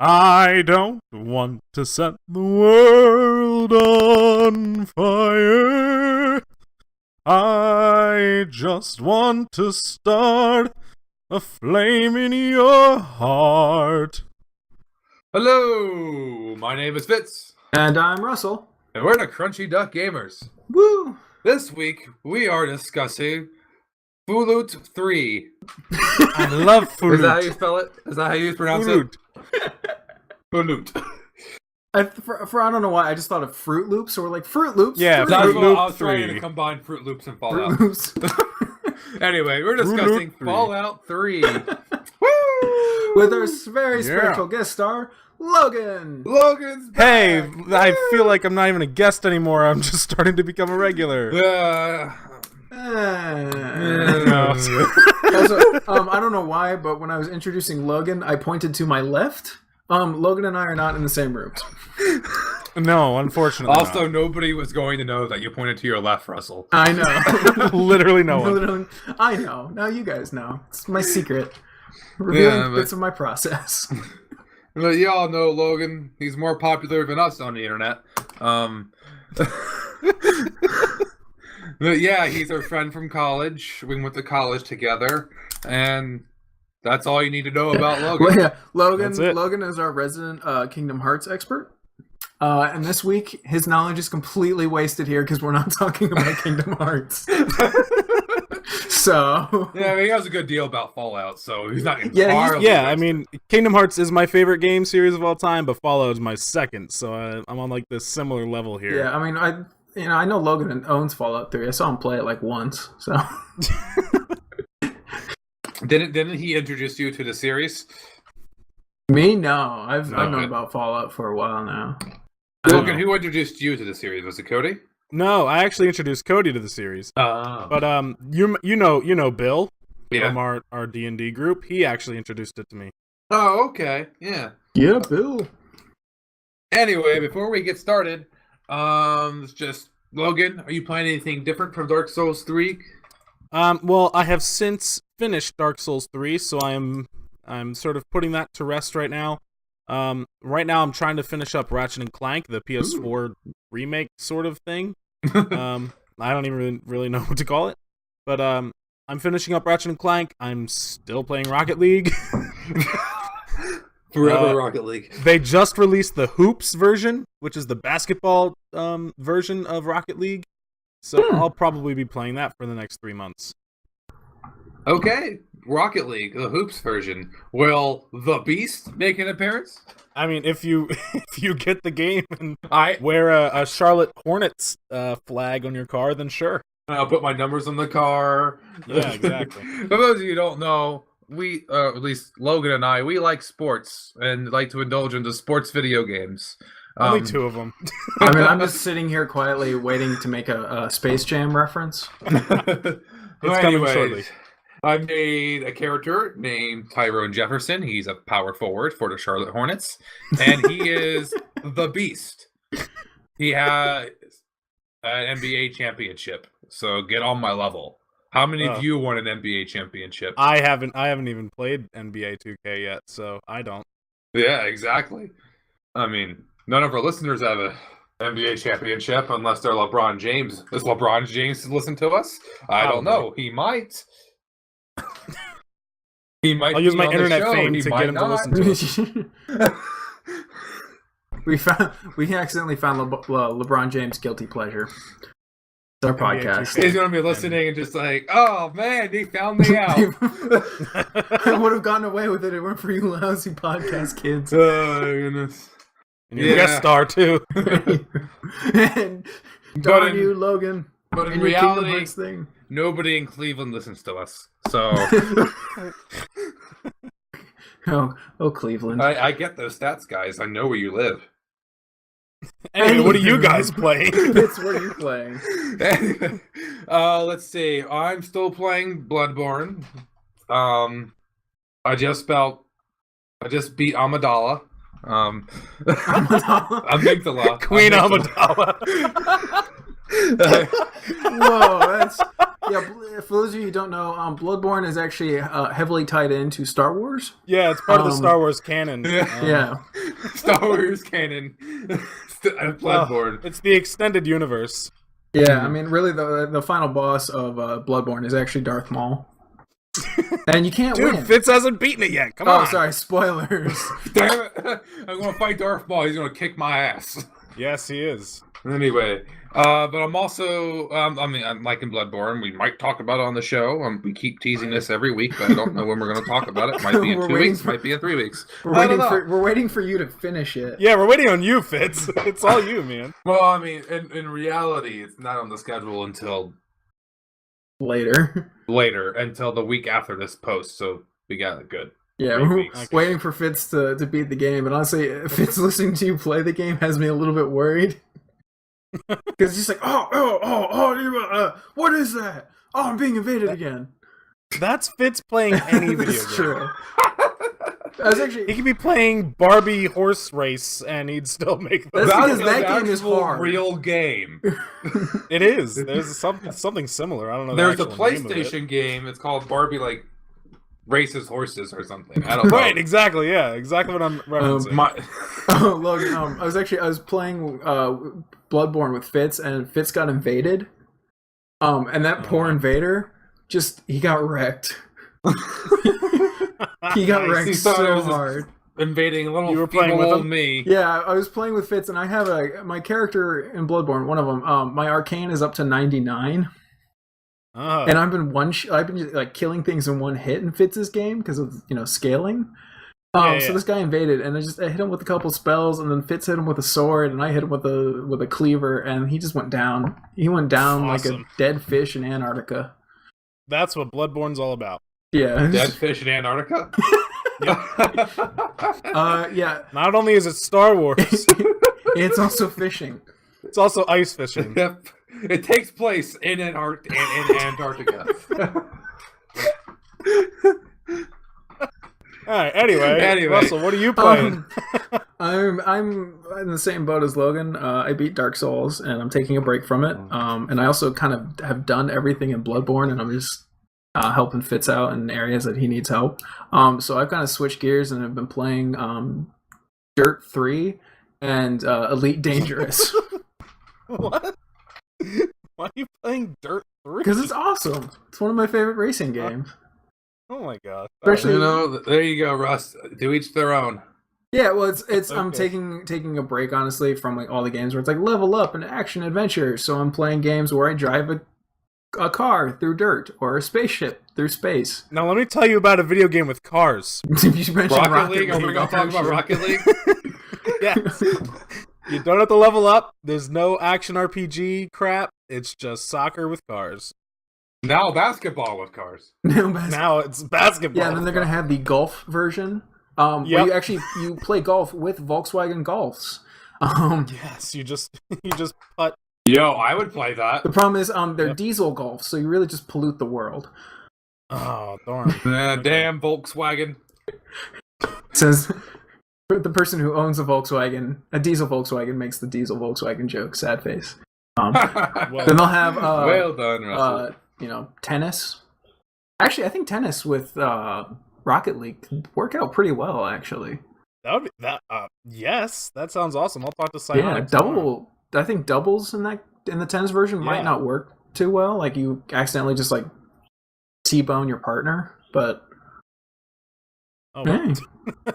I don't want to set the world on fire. I just want to start a flame in your heart. Hello, my name is Fitz. And I'm Russell. And we're the Crunchy Duck Gamers. Woo! This week, we are discussing Fallout 3. I love food. Is that how you spell it? Is that how you pronounce it? Fallout. I don't know why, I just thought of Fruit Loops, so we're like, Fruit Loops? Yeah, Fruit That's Fruit what Loop I was trying 3. to combine Fruit Loops and Fruit Fallout. Loops. Anyway, we're Fruit discussing Loop 3. Fallout 3. Woo! With our very special guest star, Logan! Logan's back! Hey, I feel like I'm not even a guest anymore. I'm just starting to become a regular. Also, I don't know why, but when I was introducing Logan, I pointed to my left. Logan and I are not in the same rooms. No, unfortunately. Also, nobody was going to know that you pointed to your left, Russell. I know. not. Literally no one. Literally, I know. Now you guys know. It's my secret. Revealing bits of my process. But you all know Logan. He's more popular than us on the internet. But yeah, he's our friend from college. We went to college together, and that's all you need to know about Logan. Well, yeah, That's it. Logan is our resident Kingdom Hearts expert. And this week, his knowledge is completely wasted here because we're not talking about Kingdom Hearts. So Yeah, I mean, he has a good deal about Fallout, so he's not Yeah, entirely Yeah, I wasted. mean, Kingdom Hearts is my favorite game series of all time, but Fallout is my second, so I'm on like this similar level here. yeah, I mean, I know Logan owns Fallout 3. I saw him play it like once. So Didn't he introduce you to the series? me, no, I've known Okay. about Fallout for a while now. Logan, who introduced you to the series? Was it Cody? No, I actually introduced Cody to the series. But you know Bill from our D&D group. He actually introduced it to me. Oh, okay. Yeah. Yeah, Bill. Anyway, before we get started, it's just Logan, are you playing anything different from Dark Souls 3? Well, I have since finished Dark Souls 3, so I'm sort of putting that to rest right now. Right now I'm trying to finish up Ratchet and Clank, the PS4 remake sort of thing. I don't even really know what to call it, but I'm finishing up Ratchet and Clank. I'm still playing Rocket League. Forever Rocket League. They just released the Hoops version, which is the basketball version of Rocket League. So I'll probably be playing that for the next 3 months. Okay, Rocket League, the Hoops version. Will the Beast make an appearance? I mean, if you get the game and I wear a Charlotte Hornets flag on your car, then sure. I'll put my numbers on the car. Yeah, exactly. For those of you who don't know, we, at least Logan and I, we like sports and like to indulge into sports video games. Only 2 of them. I mean, I'm just sitting here quietly waiting to make a Space Jam reference. It's coming shortly. I made a character named Tyrone Jefferson. He's a power forward for the Charlotte Hornets, and he is the Beast. He has an NBA championship, so get on my level. How many of you won an NBA championship? I haven't even played NBA 2K yet, so I don't. Yeah, exactly. I mean, none of our listeners have a NBA championship unless they're LeBron James. Does LeBron James listen to us? I don't know. He might. He might. I'll use be my on the internet show. fame He to might get him to not. listen to us. We accidentally found LeBron James' guilty pleasure. It's our NBA podcast. 2K. He's gonna be listening and just like, oh man, he found me out. I would have gotten away with it if it weren't for you lousy podcast kids. Oh goodness. And your guest star too. And darn in- you, Logan. But in and your Kingdom reality, Hearts thing. nobody in Cleveland listens to us. So Oh, Cleveland. I get those stats, guys. I know where you live. Anyway, what are you guys playing? It's what you're playing. Let's see. I'm still playing Bloodborne. I just beat Amidala. Amygdala. Queen Amygdala. Amidala. Whoa, For those of you who don't know, Bloodborne is actually heavily tied into Star Wars. Yeah, it's part of the Star Wars canon. Yeah. Star Wars canon. Bloodborne. It's the extended universe. Yeah, I mean, really, the final boss of Bloodborne is actually Darth Maul. And you can't Dude, win. Fitz hasn't beaten it yet. Come on. Oh, sorry, spoilers. Damn it! I'm gonna fight Darth Maul. He's gonna kick my ass. Yes, he is. Anyway, but I'm also, I'm liking Bloodborne. We might talk about it on the show. We keep teasing this every week, but I don't know when we're going to talk about it. Might be in We're 2 waiting weeks, for- might be in 3 weeks. We're waiting for you to finish it. Yeah, we're waiting on you, Fitz. It's all you, man. Well, I mean, in reality, it's not on the schedule until Later. until the week after this post. So we got it good. Yeah, 3 we're weeks. waiting for Fitz to beat the game. And honestly, Fitz listening to you play the game has me a little bit worried. Because it's just like, what is that? Oh, I'm being invaded again. That's Fitz playing any video That's game. true. I was He actually... could be playing Barbie horse race and he'd still make That's the because an that game is actual hard. real game. It is. There's something similar. I don't know. There's the a actual name of it. PlayStation game. It's called Barbie like races horses or something. I don't know. Right, exactly. Yeah, exactly what I'm referencing. Oh, Logan, I was playing Bloodborne with Fitz, and Fitz got invaded. And that poor invader, he got wrecked. He got Nice. wrecked He thought it so was a- hard. Invading little You were playing feeble with old him? me. Yeah, I was playing with Fitz, and I have my character in Bloodborne. One of them, my arcane is up to 99, Oh. and I've been like killing things in one hit in Fitz's game because of scaling. Yeah. So this guy invaded, and I hit him with a couple spells, and then Fitz hit him with a sword, and I hit him with a cleaver, and he just went down. He went down like a Awesome. dead fish in Antarctica. That's what Bloodborne's all about. Yeah. Dead fish in Antarctica? Yeah. Not only is it Star Wars, It's also fishing. it's also ice fishing. Yep. It takes place in Antarctica. All right. Anyway, Anyway. Russell, what are you playing? I'm in the same boat as Logan. I beat Dark Souls, and I'm taking a break from it. And I also kind of have done everything in Bloodborne, and I'm just helping Fitz out in areas that he needs help. So I've kind of switched gears, and I've been playing Dirt 3 and Elite Dangerous What? Why are you playing Dirt 3? because it's awesome. It's one of my favorite racing games. Oh my god. Especially- There you go, Russ. To each their own. Yeah, well, it's I'm Okay. taking a break honestly from like all the games where it's like level up and action adventure. So I'm playing games where I drive a car through dirt or a spaceship through space. Now let me tell you about a video game with cars. You mentioned Rocket League? Are we going to talk about Rocket League? Yes. You don't have to level up. There's no action RPG crap. It's just soccer with cars. Now basketball with cars. Now it's basketball. Yeah, and then they're gonna have the golf version, where Yep. you play golf with Volkswagen Golfs. Yes, you just putt. Yo, I would play that. The problem is they're Yep. diesel golf, so you really just pollute the world. Oh darn. Damn Volkswagen. Says the person who owns a diesel Volkswagen makes the diesel Volkswagen joke. Sad face. Well, Then they'll have Well done, Russell. tennis. Actually, I think tennis with Rocket League can work out pretty well. Actually, that would be that. Yes, that sounds awesome. I'll talk to yeah, Psionic tomorrow. double. I think doubles in the tennis version might Yeah. not work too well. Like you accidentally just like T-bone your partner, but Oh, well. hey.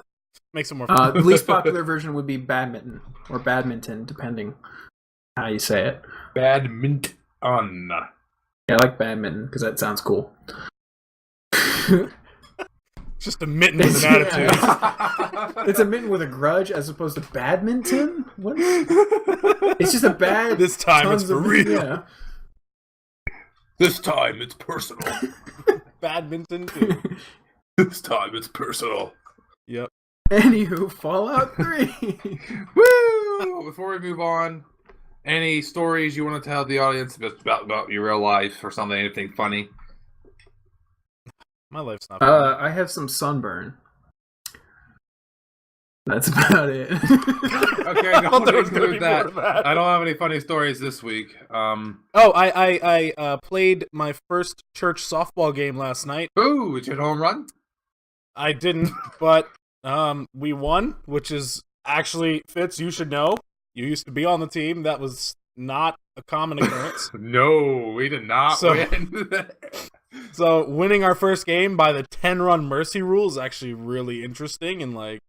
Makes it more fun. The least popular version would be badminton or badminton, depending how you say it. Badminton. Yeah, I like badminton because that sounds cool. Just a mitten with an attitude. It's a mitten with a grudge as opposed to badminton? What? It's just a bad. This time it's tons for of- real. Yeah. This time it's personal. Badminton too. This time it's personal. Yep. Anywho, Fallout 3. Woo! Before we move on, any stories you want to tell the audience about your real life or something, anything funny? My life's not. I have some sunburn. That's about it. Okay, I thought don't there was gonna include be that. more to that. I don't have any funny stories this week. Oh, I played my first church softball game last night. Ooh, it's your home run. I didn't, but we won, which is actually, Fitz, you should know. You used to be on the team. That was not a common occurrence. No, we did not So- win. So winning our first game by the 10-run mercy rule is actually really interesting and like,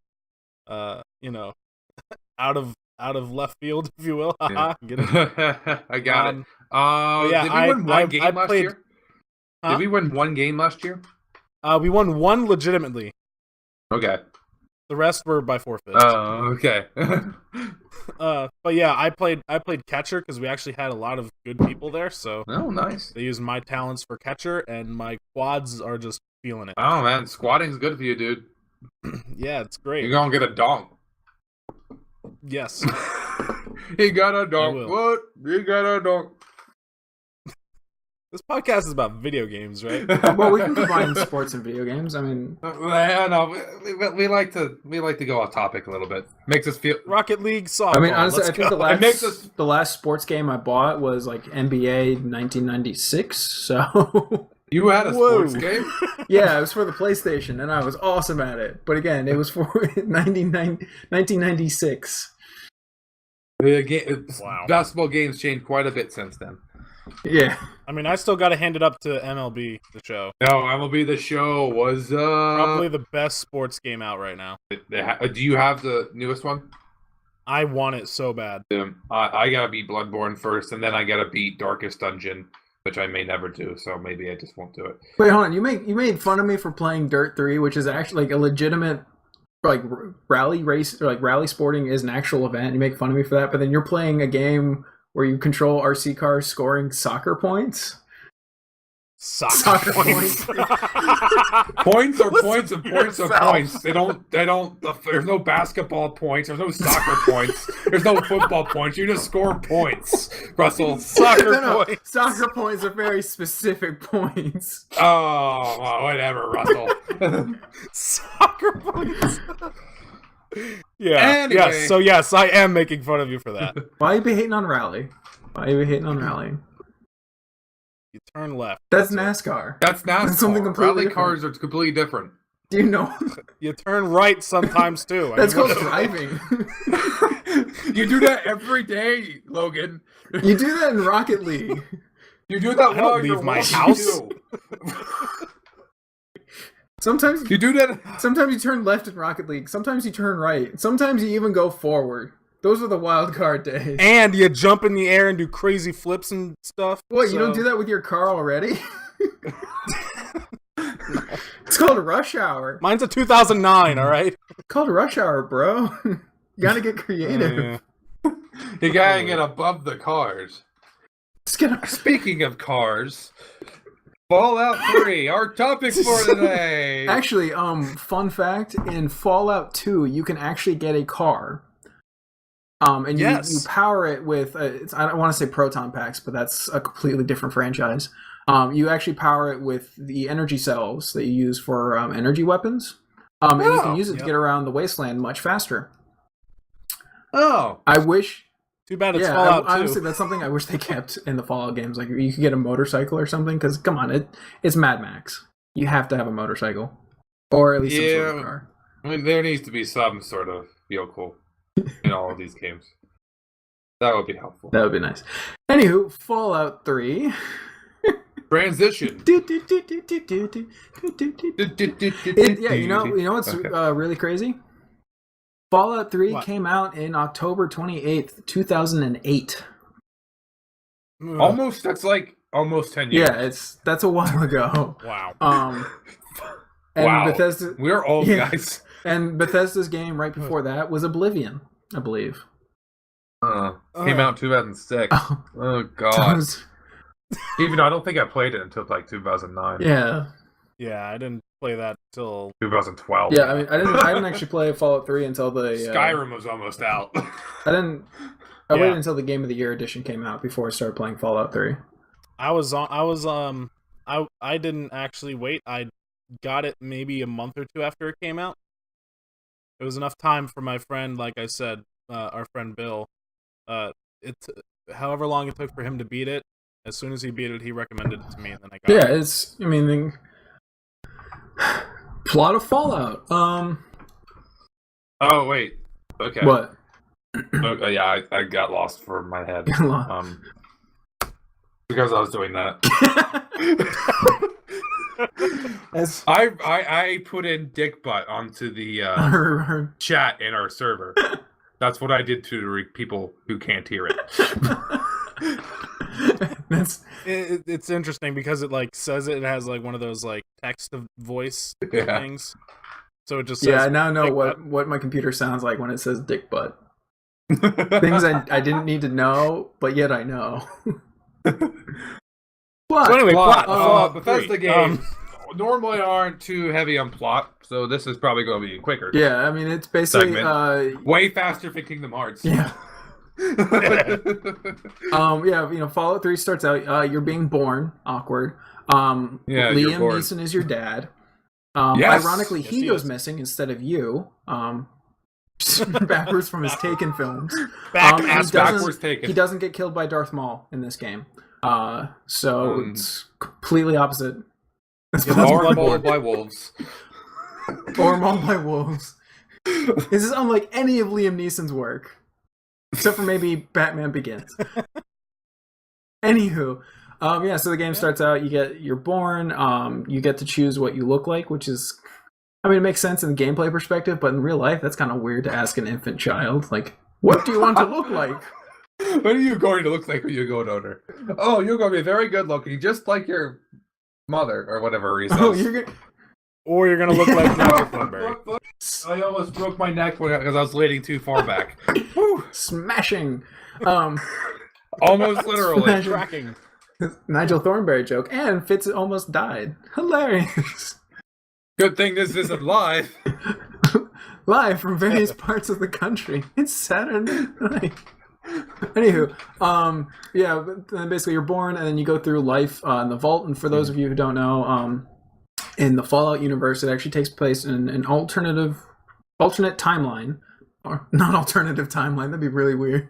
you know, out of left field, if you will. Yeah. Get it? I got it. yeah, Did we win one game I last played- year? Huh? Did we win one game last year? We won one legitimately. Okay. The rest were by forfeit. Oh, okay. But yeah, I played catcher because we actually had a lot of good people there. So Oh, nice. they used my talents for catcher, and my quads are just feeling it. Oh man, squatting's good for you, dude. Yeah, it's You're great. gonna get a donk. Yes. He got a I donk. will. What? He got a donk. This podcast is about video games, right? Well, we can combine sports and video games. I mean, I don't know. We like to go off topic a little bit. Makes us feel. Rocket League softball. I mean, honestly, let's I think go. It makes us- the last sports game I bought was like NBA 1996. So You had a Whoa. sports game. yeah, it was for the PlayStation, and I was awesome at it. But again, it was for 1996. Wow. Basketball games changed quite a bit since then. Yeah. I mean, I still got to hand it up to MLB, the show. No, MLB The Show was Probably the best sports game out right now. Do you have the newest one? I want it so bad. I gotta beat Bloodborne first, and then I gotta beat Darkest Dungeon, which I may never do. So maybe I just won't do it. Wait, hold on. You made fun of me for playing Dirt 3, which is actually like a legitimate like rally race, or like rally sporting is an actual event. You make fun of me for that, but then you're playing a game where you control RC cars scoring soccer points. Soccer points. Points are Listen points to and points are yourself. points. They don't. There's no basketball points. There's no soccer points. There's no football points. You just score points, Russell. Soccer No, points. soccer points are very specific points. Oh, well, whatever, Russell. Soccer points. Yeah. Anyway. Yes. So yes, I am making fun of you for that. Why you be hating on Rally? Why you be hating on Rally? You turn left. That's NASCAR. That's NASCAR. That's something completely Rally cars are completely different. Do you know? You turn right sometimes too. That's mean, called what- driving. You do that every day, Logan. You do that in Rocket League. You do that I don't while you're leave my walking, house. too. Sometimes You do that. Sometimes you turn left in Rocket League. Sometimes you turn right. Sometimes you even go forward. Those are the wild card days. And you jump in the air and do crazy flips and stuff. What, you don't so- do that with your car already? It's called Rush Hour. Mine's a 2009. All right. It's called Rush Hour, bro. You gotta get creative. Yeah. You gotta get above the cars. Just get Speaking of cars, Fallout 3, our topic for today. Actually, fun fact, in Fallout 2, you can actually get a car. And Yes. you power it with, I don't want to say proton packs, but that's a completely different franchise. You actually power it with the energy cells that you use for energy weapons. And you can use it to Yep. get around the wasteland much faster. Oh, I wish, Too bad it's yeah, Fallout 2. honestly, that's something I wish they kept in the Fallout games. Like, you could get a motorcycle or something, because, come on, it's Mad Max. You have to have a motorcycle. Or at least some sort of Yeah. car. I mean, there needs to be some sort of vehicle in all of these games. That would be helpful. That would be nice. Anywho, Fallout 3. Transition. Yeah, you know what's Okay. really crazy? Fallout 3 What? came out in October 28th, 2008. Ugh. Almost. That's like almost 10 years. Yeah, that's a while ago. Wow. And Wow. Bethesda We're old Yeah. guys. and Bethesda's game right before that was Oblivion, I believe. Came out in 2006. Oh, Oh that god. was- Even though I don't think I played it until like 2009. yeah. Yeah, I didn't play that till 2012. Yeah, I mean, I didn't actually play Fallout 3 until the Skyrim was almost out. I Yeah. waited until the Game of the Year edition came out before I started playing Fallout 3. I didn't actually wait. I got it maybe a month or two after it came out. It was enough time for my friend, like I said, our friend Bill. It's however long it took for him to beat it. As soon as he beat it, he recommended it to me, and then I got it. Yeah, it's. I mean, plot of Fallout. Oh wait. Okay. What? Okay, yeah, I got lost for my head. Because I was doing that. As I put in dick butt onto the chat in our server. That's what I did to people who can't hear it. It's interesting because it like says it has like one of those like text to voice things. So it just says, I now know what my computer sounds like when it says dick butt. Things I didn't need to know, but yet I know. So anyway, plot. Bethesda games normally aren't too heavy on plot, so this is probably going to be quicker. Yeah, I mean it's basically way faster for Kingdom Hearts. Yeah. Fallout 3 starts out you're being born, awkward. Liam Neeson is your dad. Yes. Ironically, he goes missing instead of you. Backwards from his Taken films. Backwards Taken. He doesn't get killed by Darth Maul in this game. So it's completely opposite. Or mauled by wolves. Or mauled by wolves. This is unlike any of Liam Neeson's work. Except for maybe Batman Begins. Anywho, so the game starts out, you're born, you get to choose what you look like, which is, I mean, it makes sense in the gameplay perspective, but in real life, that's kind of weird to ask an infant child. Like, what do you want to look like? What are you going to look like when you go older? Oh, you're going to be very good looking, just like your mother, or whatever he says. Oh, Or you're going to look like Nigel Thornberry. I almost broke my neck because I was leaning too far back. Smashing. Almost literally. Tracking. Nigel Thornberry joke. And Fitz almost died. Hilarious. Good thing this isn't live. Live from various parts of the country. It's Saturday night. Anywho, then basically you're born and then you go through life in the vault. And for those of you who don't know, in the Fallout universe, it actually takes place in an alternate timeline, or not alternative timeline. That'd be really weird.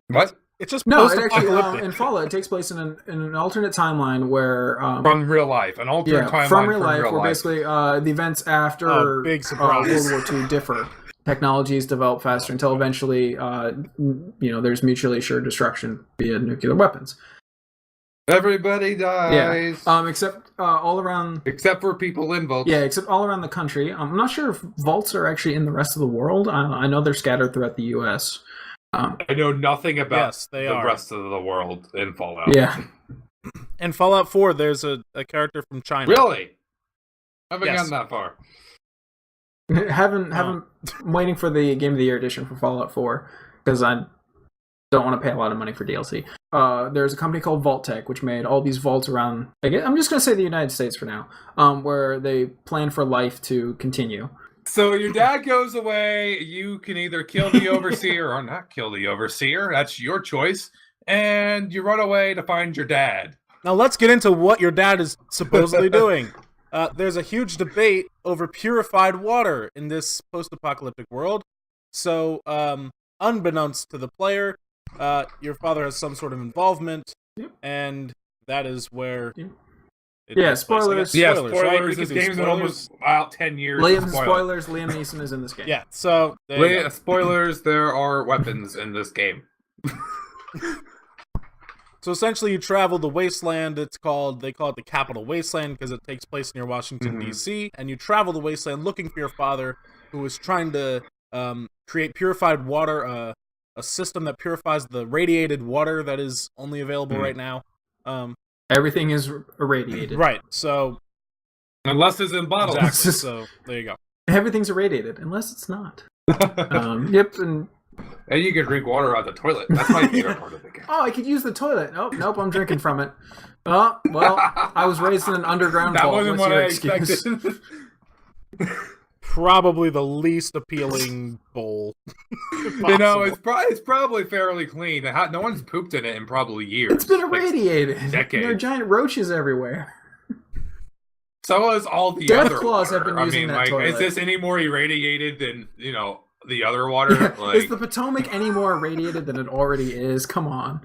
What? It's just no. It actually in Fallout it takes place in an alternate timeline where from real life, an alternate timeline from real life, where basically the events after big World War II differ. Technologies develop faster until eventually, there's mutually assured destruction via nuclear weapons. Everybody dies. Yeah. Except all around. Except for people in vaults. Yeah, except all around the country. I'm not sure if vaults are actually in the rest of the world. I know they're scattered throughout the U.S. I know nothing about the rest of the world in Fallout. Yeah. In Fallout 4, there's a character from China. Really? Haven't gotten that far. Haven't I'm waiting for the Game of the Year edition for Fallout 4 because I don't want to pay a lot of money for DLC. There's a company called Vault-Tec which made all these vaults around, I'm just going to say the United States for now, where they plan for life to continue. So your dad goes away, you can either kill the Overseer or not kill the Overseer, that's your choice, and you run away to find your dad. Now let's get into what your dad is supposedly doing. There's a huge debate over purified water in this post-apocalyptic world. So, unbeknownst to the player, your father has some sort of involvement, and that is where... Spoilers. Spoilers. Right? This game's been almost out 10 years. Spoilers, Liam Neeson is in this game. Yeah, so... Spoilers, there are weapons in this game. So essentially you travel the wasteland. They call it the Capital Wasteland because it takes place near Washington, D.C., and you travel the wasteland looking for your father, who is trying to create purified water, a system that purifies the radiated water that is only available right now. Everything is irradiated. Right, so... Unless it's in bottles. Exactly, so there you go. Everything's irradiated, unless it's not. And you can drink water out the toilet. That's my favorite part of the game. Oh, I could use the toilet. Nope, I'm drinking from it. Oh, well, I was raised in an underground vault. That wasn't what I expected. Probably the least appealing bowl. It's probably fairly clean. No one's pooped in it in probably years. It's been irradiated. Decades. There are giant roaches everywhere. So is all the Death other Claws water. have been I using mean, that like, toilet. is this any more irradiated than the other water? Yeah. Like, Is the Potomac any more irradiated than it already is? Come on.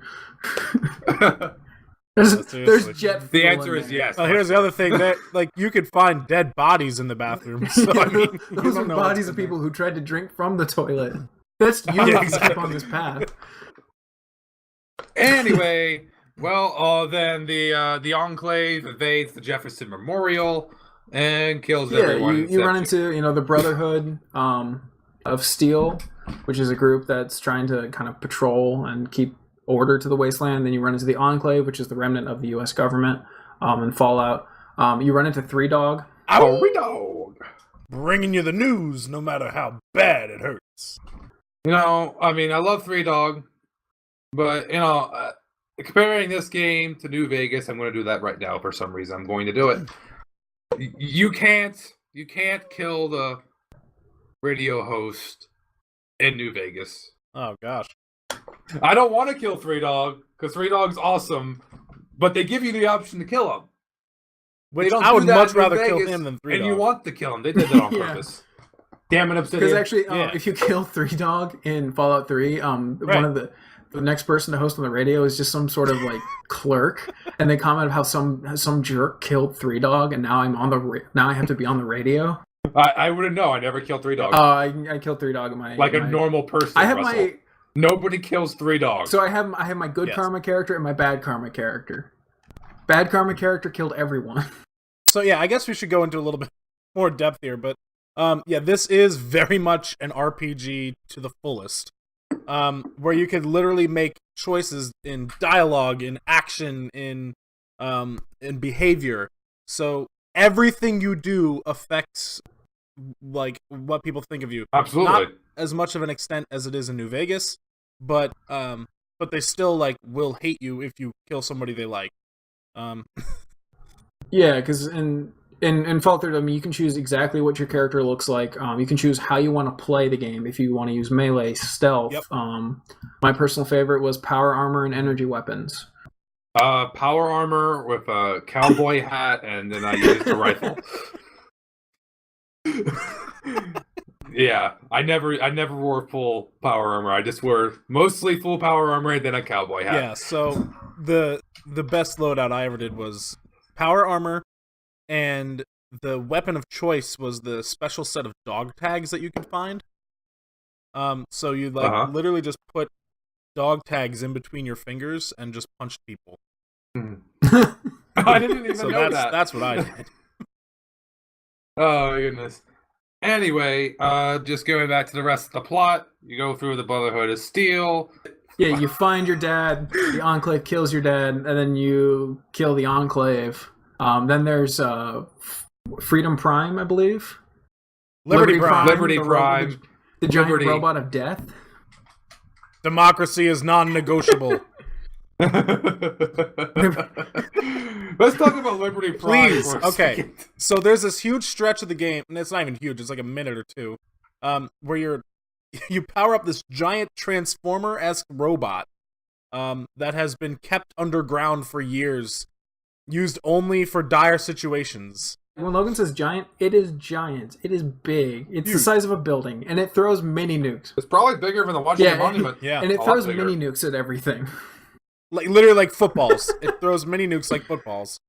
There's seriously. jet the fuel answer in is there. yes. Well, here's the other thing that like you could find dead bodies in the bathroom. So I mean, you those are don't know what's bodies in of there. people who tried to drink from the toilet. That's you Yeah, to keep exactly. on this path. Anyway, well, then the Enclave invades the Jefferson Memorial and kills Yeah, everyone. you run except into the Brotherhood of Steel, which is a group that's trying to kind of patrol and keep order to the wasteland. Then you run into the Enclave, which is the remnant of the U.S. government, and Fallout. You run into Three Dog. Hurry dog. Bringing you the news, no matter how bad it hurts. I mean, I love Three Dog, but comparing this game to New Vegas, I'm going to do that right now for some reason. I'm going to do it. You can't kill the radio host in New Vegas. Oh gosh. I don't want to kill Three Dog because Three Dog's awesome, but they give you the option to kill him. Which don't I do would that much in New rather kill Vegas, him than Three and Dog. you want to kill him. They did that on Yeah. purpose. Damn it, Obsidian. Because actually, Yeah. if you kill Three Dog in Fallout 3, one Right. of the next person to host on the radio is just some sort of like clerk, and they comment how some jerk killed Three Dog, and now now I have to be on the radio. I wouldn't know. I never killed Three Dog. I killed Three Dog in my like in a my- normal person. I have Russell. my Nobody kills Three Dogs. so I have my good Yes. karma character and my bad karma character. Bad karma character killed everyone. So yeah, I guess we should go into a little bit more depth here, but yeah, this is very much an RPG to the fullest, where you could literally make choices in dialogue, in action, in behavior. So everything you do affects like what people think of you. Absolutely. Not as much of an extent as it is in New Vegas, but they still like will hate you if you kill somebody they like. Yeah, because in Fallout 3, I mean, you can choose exactly what your character looks like. You can choose how you want to play the game. If you want to use melee, stealth. Yep. My personal favorite was power armor and energy weapons. Power armor with a cowboy hat, and then I used a rifle. Yeah, I never wore full power armor. I just wore mostly full power armor and then a cowboy hat. Yeah, so the best loadout I ever did was power armor, and the weapon of choice was the special set of dog tags that you could find. So you literally just put dog tags in between your fingers and just punched people. I didn't even So know that. that's what I did. Oh my goodness. Anyway, just going back to the rest of the plot, you go through the Brotherhood of Steel. Yeah, you find your dad, the Enclave kills your dad, and then you kill the Enclave. Then there's Freedom Prime, I believe. Liberty Prime. Liberty Prime. The giant Liberty. robot of death. Democracy is non-negotiable. Let's talk about Liberty Prime. Please, for a okay. second. So there's this huge stretch of the game, and it's not even huge, it's like a minute or two, where you power up this giant Transformer-esque robot that has been kept underground for years, used only for dire situations. When Logan says giant, it is giant. It is big. It's the Huge. size of a building, and it throws mini nukes. It's probably bigger than the Washington Monument. Yeah. And it A lot throws bigger. mini nukes at everything. Like literally like footballs. It throws mini nukes like footballs.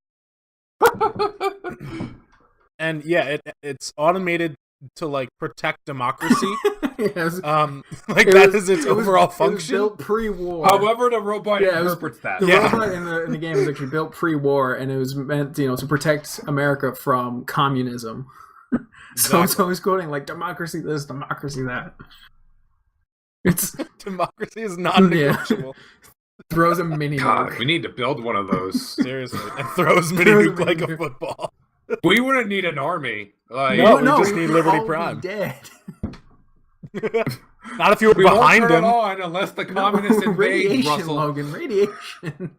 And yeah, it's automated to like protect democracy. Yes. Like It that was- is its it was- overall It was function. built pre-war. However, the robot Yeah, it was- interprets that. The Yeah. robot in the game was actually built pre-war, and it was meant, to protect America from communism. So it's Exactly. always quoting like democracy this, democracy that. It's Democracy is non-negotiable. throws a mini God, nuke. we need to build one of those. Seriously, and throws mini Throws nuke mini like a nuke. football. We wouldn't need an army. Like, No, we just we'd need Liberty all be Prime. Dead. Not if you were we won't behind turn it him. on unless the communists invade, Radiation, Russell. Logan, radiation.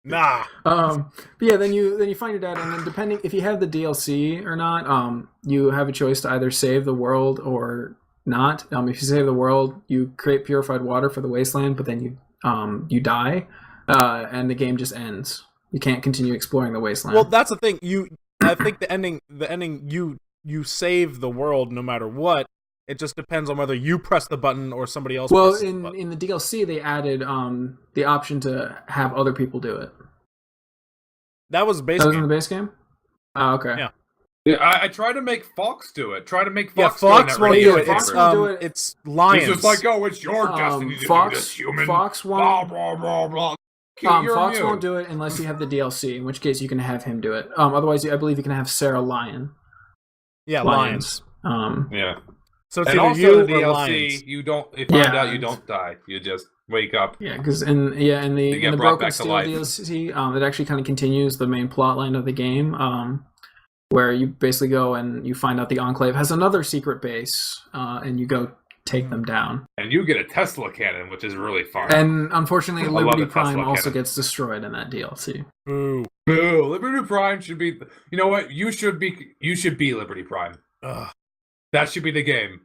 Nah. But yeah, then you find your dad, and then depending if you have the DLC or not, you have a choice to either save the world or not. If you save the world, you create purified water for the wasteland, but then you die, and the game just ends. You can't continue exploring the wasteland. Well, that's the thing. You I think the ending you save the world no matter what. It just depends on whether you press the button or somebody else. Well, presses the button. in the DLC, they added the option to have other people do it. That was That basically was in the base game? Oh, okay. Yeah. Yeah, I tried to make Fox do it. Try to make yeah. Fox Fox do won't it. do it. Fox It's won't do it. it's Lions. It's just like, oh, it's your destiny to do this, human. Fox Blah, won't. blah, blah, blah. You're Fox immune. won't do it unless you have the DLC, in which case you can have him do it. Otherwise, I believe you can have Sarah Lion. Yeah, Lions. Yeah. So it's And either also you the or DLC, Lions. you find Yeah. out you don't die. You just wake up. Yeah, because in the get brought Broken back to Steel life. DLC, it actually kind of continues the main plot line of the game, where you basically go and you find out the Enclave has another secret base, and you go take them down. And you get a Tesla cannon, which is really fun. And unfortunately, I love Liberty the Tesla Prime also cannon. gets destroyed in that DLC. Ooh. Boo! Liberty Prime should be. You know what? You should be Liberty Prime. Ugh. That should be the game.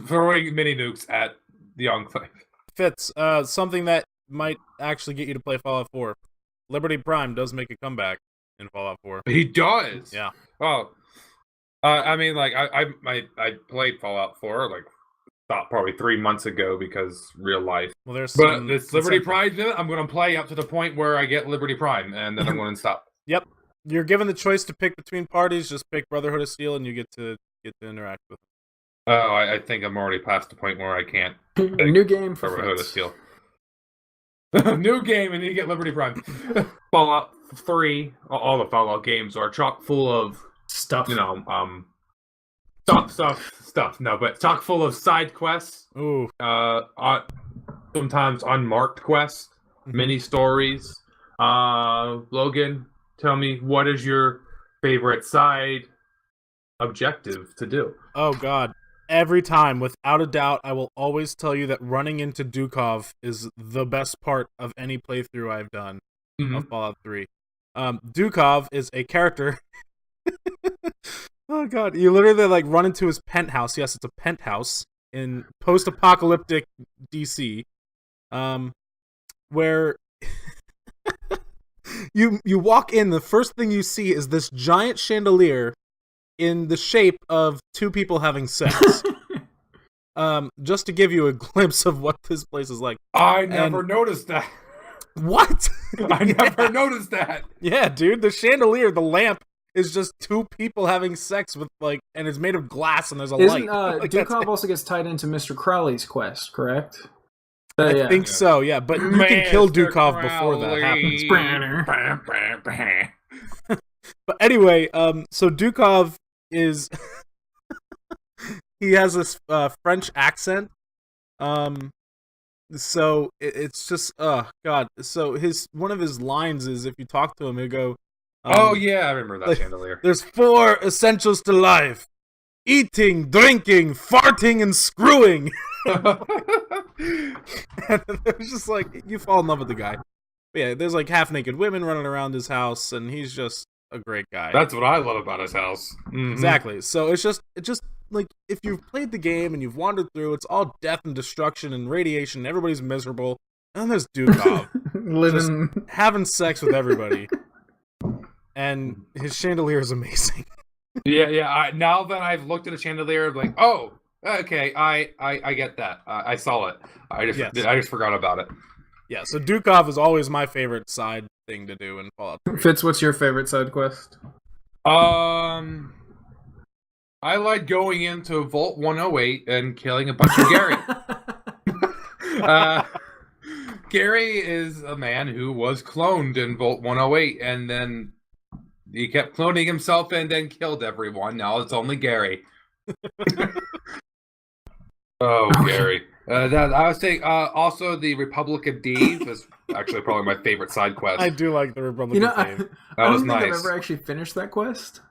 Throwing mini nukes at the Enclave. Fitz, something that might actually get you to play Fallout 4. Liberty Prime does make a comeback in Fallout 4. He does. Yeah. Oh. I mean, like I played Fallout 4 like probably 3 months ago because real life. Well, there's But some this Liberty incentive. Prime, I'm going to play up to the point where I get Liberty Prime, and then I'm going to stop. Yep. You're given the choice to pick between parties. Just pick Brotherhood of Steel, and you get to interact with them. Oh, I think I'm already past the point where I can't New game for Brotherhood of Fritz. Steel. New game, and you get Liberty Prime. Fallout 3, all the Fallout games are chock full of Stuff. stuff. No, but chock full of side quests. Ooh. Sometimes unmarked quests, mini stories. Logan, tell me, what is your favorite side objective to do? Oh, God. Every time, without a doubt, I will always tell you that running into Dukov is the best part of any playthrough I've done of Fallout 3. Dukov is a character. Oh, God. You literally, like, run into his penthouse. Yes, it's a penthouse in post-apocalyptic DC. Where you walk in, the first thing you see is this giant chandelier in the shape of two people having sex. Just to give you a glimpse of what this place is like. I never noticed that. What? I never noticed that. Yeah, dude, the chandelier, the lamp, is just two people having sex with, like, and it's made of glass and there's a Isn't light. Like, that's Dukov it. also gets tied into Mr. Crowley's quest, correct? I Yeah. think so, yeah, but you can kill Dukov before that happens. But anyway, so Dukov is he has this French accent. So it's just God. So one of his lines is, if you talk to him, he'll go, Oh yeah, I remember that like, chandelier. "There's 4 essentials to life: eating, drinking, farting, and screwing." And it was just like, you fall in love with the guy. But yeah, there's like half-naked women running around his house, and he's just a great guy. That's what I love about his house. Mhm. Exactly. So it's just like, if you've played the game and you've wandered through, it's all death and destruction and radiation. Everybody's miserable, and then there's Dukov Living. having sex with everybody, and his chandelier is amazing. Yeah. Now that I've looked at a chandelier, I'm like, oh, okay, I get that. I saw it. I just forgot about it. Yeah. So Dukov is always my favorite side thing to do in Fallout 3. Fitz, what's your favorite side quest? I like going into Vault 108 and killing a bunch of Gary. Gary is a man who was cloned in Vault 108, and then he kept cloning himself and then killed everyone. Now it's only Gary. Gary. I would say also the Republic of Dave is actually probably my favorite side quest. I do like the Republic You know, of I, Dave. I was don't think I've nice. ever actually finished that quest.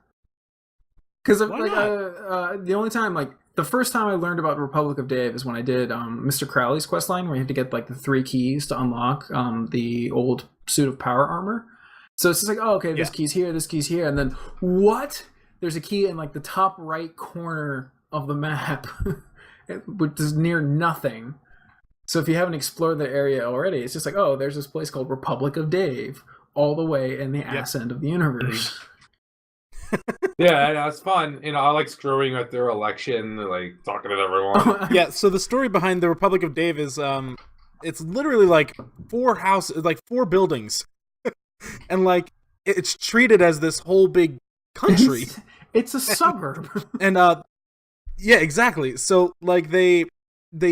Because Why like not? the only time, like the first time I learned about the Republic of Dave is when I did Mr. Crowley's quest line, where you have to get like the 3 keys to unlock the old suit of power armor. So it's just like, oh, okay, this key's here, this key's here, and then what? There's a key in like the top right corner of the map, which is near nothing. So if you haven't explored the area already, it's just like, oh, there's this place called Republic of Dave, all the way in the ass end of the universe. Yeah, that's fun. I like screwing with their election, like talking to everyone. Yeah, so the story behind the Republic of Dave is it's literally like 4 houses, like 4 buildings. And like it's treated as this whole big country. It's a suburb. And yeah, exactly. So like they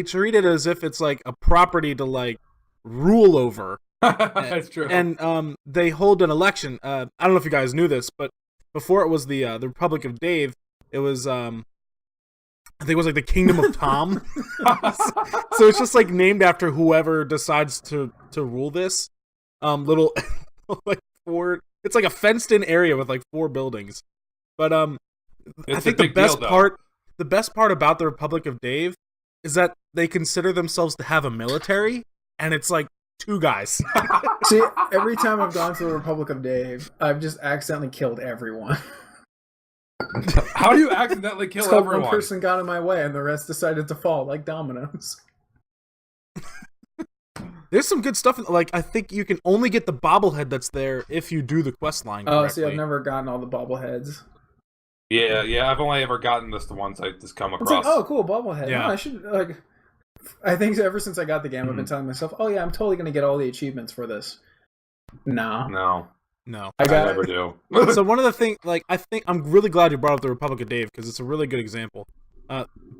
treat it as if it's like a property to like rule over. That's true. And they hold an election. I don't know if you guys knew this, but before it was the Republic of Dave, it was I think it was like the Kingdom of Tom. So it's just like named after whoever decides to rule this little like 4. It's like a fenced in area with like 4 buildings. But I It's think a big deal, though. the best part about the Republic of Dave is that they consider themselves to have a military, and it's like 2 guys. See, every time I've gone to the Republic of Dave, I've just accidentally killed everyone. How do you accidentally kill It's called everyone? one person got in my way and the rest decided to fall like dominoes. There's some good stuff. Like I think you can only get the bobblehead that's there if you do the quest line correctly. Oh, see, I've never gotten all the bobbleheads. Yeah. I've only ever gotten this the ones I just come It's across. like, oh, cool, bobblehead. Yeah. No, I should, like... I think ever since I got the game, I've been telling myself, oh yeah, I'm totally going to get all the achievements for this. No. No, I I never do. So one of the things, like, I think I'm really glad you brought up the Republic of Dave because it's a really good example.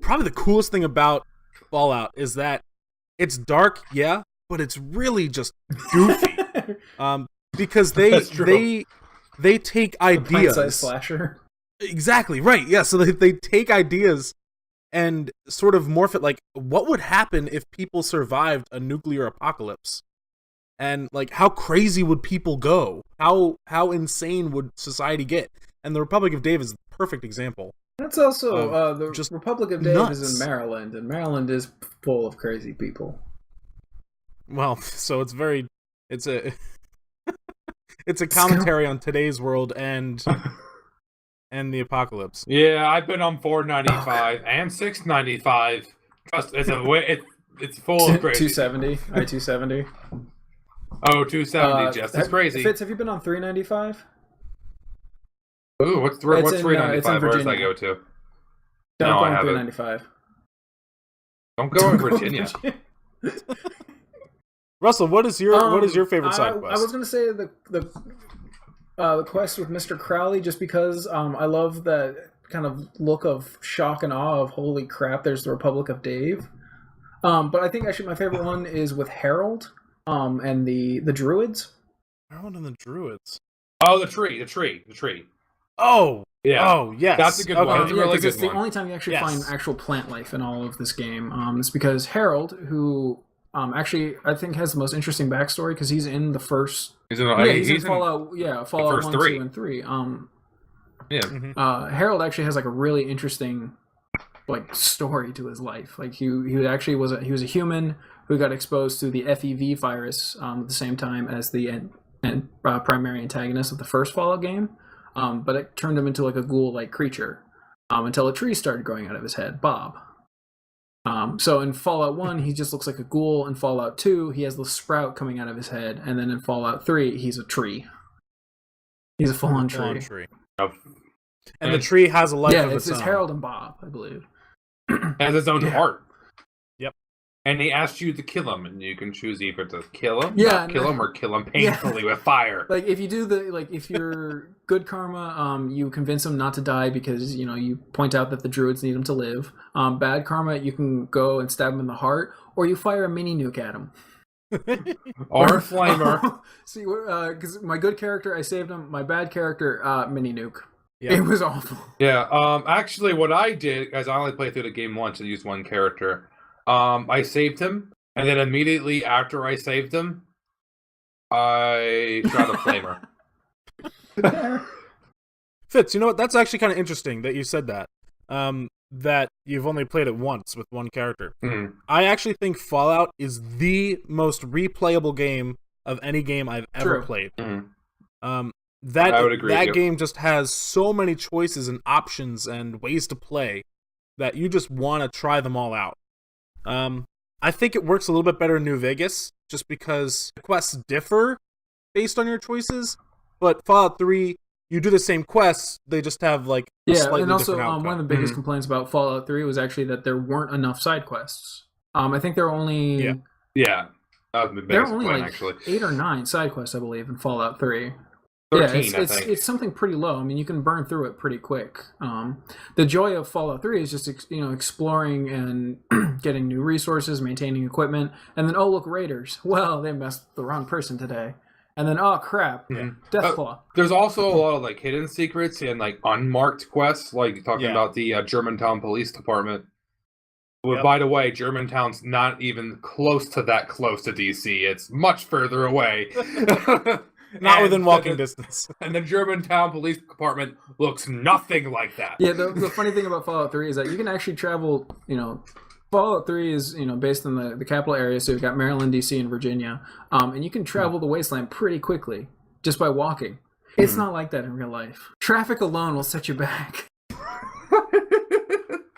Probably the coolest thing about Fallout is that it's dark, yeah, but it's really just goofy. Because That's true. they take Pint-sized ideas. slasher. Exactly right. Yeah. So they take ideas and sort of morph it. Like, what would happen if people survived a nuclear apocalypse? And like, how crazy would people go? How insane would society get? And the Republic of Dave is the perfect example. That's also the just Republic of Dave nuts. is in Maryland, and Maryland is full of crazy people. Well, so it's a it's a commentary on today's world and the apocalypse. Yeah, I've been on 495 and 695. Trust, it's full of crazy. 270, I-270. Oh, 270, just as crazy. Fitz, have you been on 395? Ooh, what's It's in, it's in 395? Where does that Virginia. go to? Don't No, go I on haven't. 395. Don't go in Virginia. Russell, what is your favorite side I quest? was gonna say the quest with Mr. Crowley, just because I love that kind of look of shock and awe of holy crap, there's the Republic of Dave. But I think actually my favorite one is with Harold, and the druids. Harold and the Druids. Oh, the tree. Oh, Yeah. Oh, yes. That's a good Okay. one. That's a really 'cause it's good one. the only time you actually Yes. find actual plant life in all of this game. It's because Harold, who actually I think has the most interesting backstory because he's in the first. He's in, He's in in- Fallout. Yeah, Fallout first 1, three. 2, and 3. Yeah. Harold actually has like a really interesting like story to his life. Like he actually was he was a human who got exposed to the FEV virus at the same time as the primary antagonist of the first Fallout game. But it turned him into like a ghoul-like creature until a tree started growing out of his head, Bob. So in Fallout 1, he just looks like a ghoul. In Fallout 2, he has the sprout coming out of his head. And then in Fallout 3, he's a tree. He's a full-on tree. And the tree has a life Yeah, of it's its own. Harold and Bob, I believe. Has its own Yeah. heart. Yep. And he asked you to kill him, and you can choose either to kill him, Yeah, not kill him, or kill him painfully with fire. Like if you do if you're good karma, you convince him not to die because you point out that the druids need him to live. Bad karma, you can go and stab him in the heart, or you fire a mini nuke at him. Or a flamer. See, because my good character, I saved him. My bad character, mini nuke. Yeah. It was awful. Yeah. Actually, what I did, guys, I only played through the game once and used one character. I saved him, and then immediately after I saved him, I shot a flamer. Fitz, you know what? That's actually kind of interesting that you said that. That you've only played it once with one character. Mhm. I actually think Fallout is the most replayable game of any game I've ever True. played. Mhm. That I would agree with you. game just has so many choices and options and ways to play that you just want to try them all out. I think it works a little bit better in New Vegas just because quests differ based on your choices, but Fallout 3 you do the same quests, they just have like a Yeah, slightly and also different outcome. one of the biggest complaints about Fallout 3 was actually that there weren't enough side quests. I think there are only Yeah. Yeah, that was the there are biggest only complaint, like actually. 8 or 9 side quests, I believe, in Fallout 3. 13, yeah, I think. it's something pretty low. I mean, you can burn through it pretty quick. The joy of Fallout 3 is just exploring and getting new resources, maintaining equipment, and then look, raiders. Well, they messed with the wrong person today. And then crap, Mhm. Deathclaw. There's also a lot of like hidden secrets and like unmarked quests, like talking Yeah. about the Germantown Police Department. Well, Yep. by the way, Germantown's not even close to DC. It's much further away. Not And within walking the- distance. And the Germantown Police Department looks nothing like that. Yeah, the funny thing about Fallout 3 is that you can actually travel, Fallout 3 is, based in the capital area, so you've got Maryland, D.C., and Virginia, and you can travel the wasteland pretty quickly just by walking. It's not like that in real life. Traffic alone will set you back.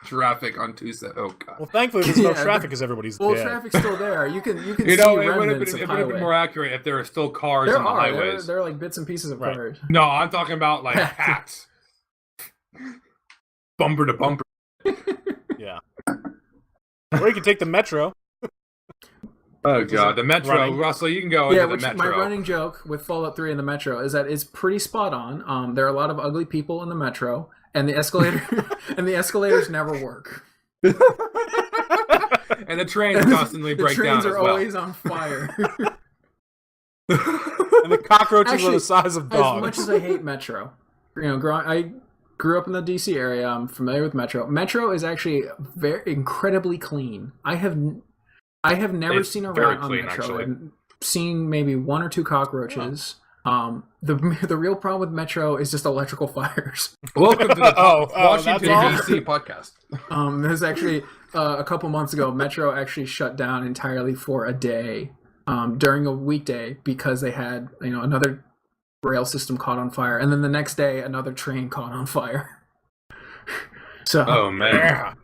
Traffic on Tuesday. Oh god. Well, thankfully there's no Yeah, traffic because everybody's Well, dead. traffic's still there. You can You see know, it would have remnants been, of it would have been highway. more accurate if there were still cars There on the are. highways. There are like bits and pieces of Right. cars. No, I'm talking about like hacks. Bumper to bumper. Yeah. Or you can take the metro. Oh god, the metro. Running. Russell, you can go Yeah, into which the my metro. running joke with Fallout 3 and the metro is that it's pretty spot on. There are a lot of ugly people in the metro, and the escalator and the escalators never work. And the trains constantly The break down trains as are well. always on fire. And the cockroaches are Actually, the size of dogs. As much as I hate Metro, I grew up in the DC area. I'm familiar with Metro. Metro is actually very incredibly clean. I have never It's seen a very rat on clean, Metro. actually. I've seen maybe 1 or 2 cockroaches. The real problem with Metro is just electrical fires. Welcome to the that's Washington all. DC podcast. There's actually a couple months ago, Metro actually shut down entirely for a day during a weekday because they had another rail system caught on fire, and then the next day another train caught on fire. So Oh man.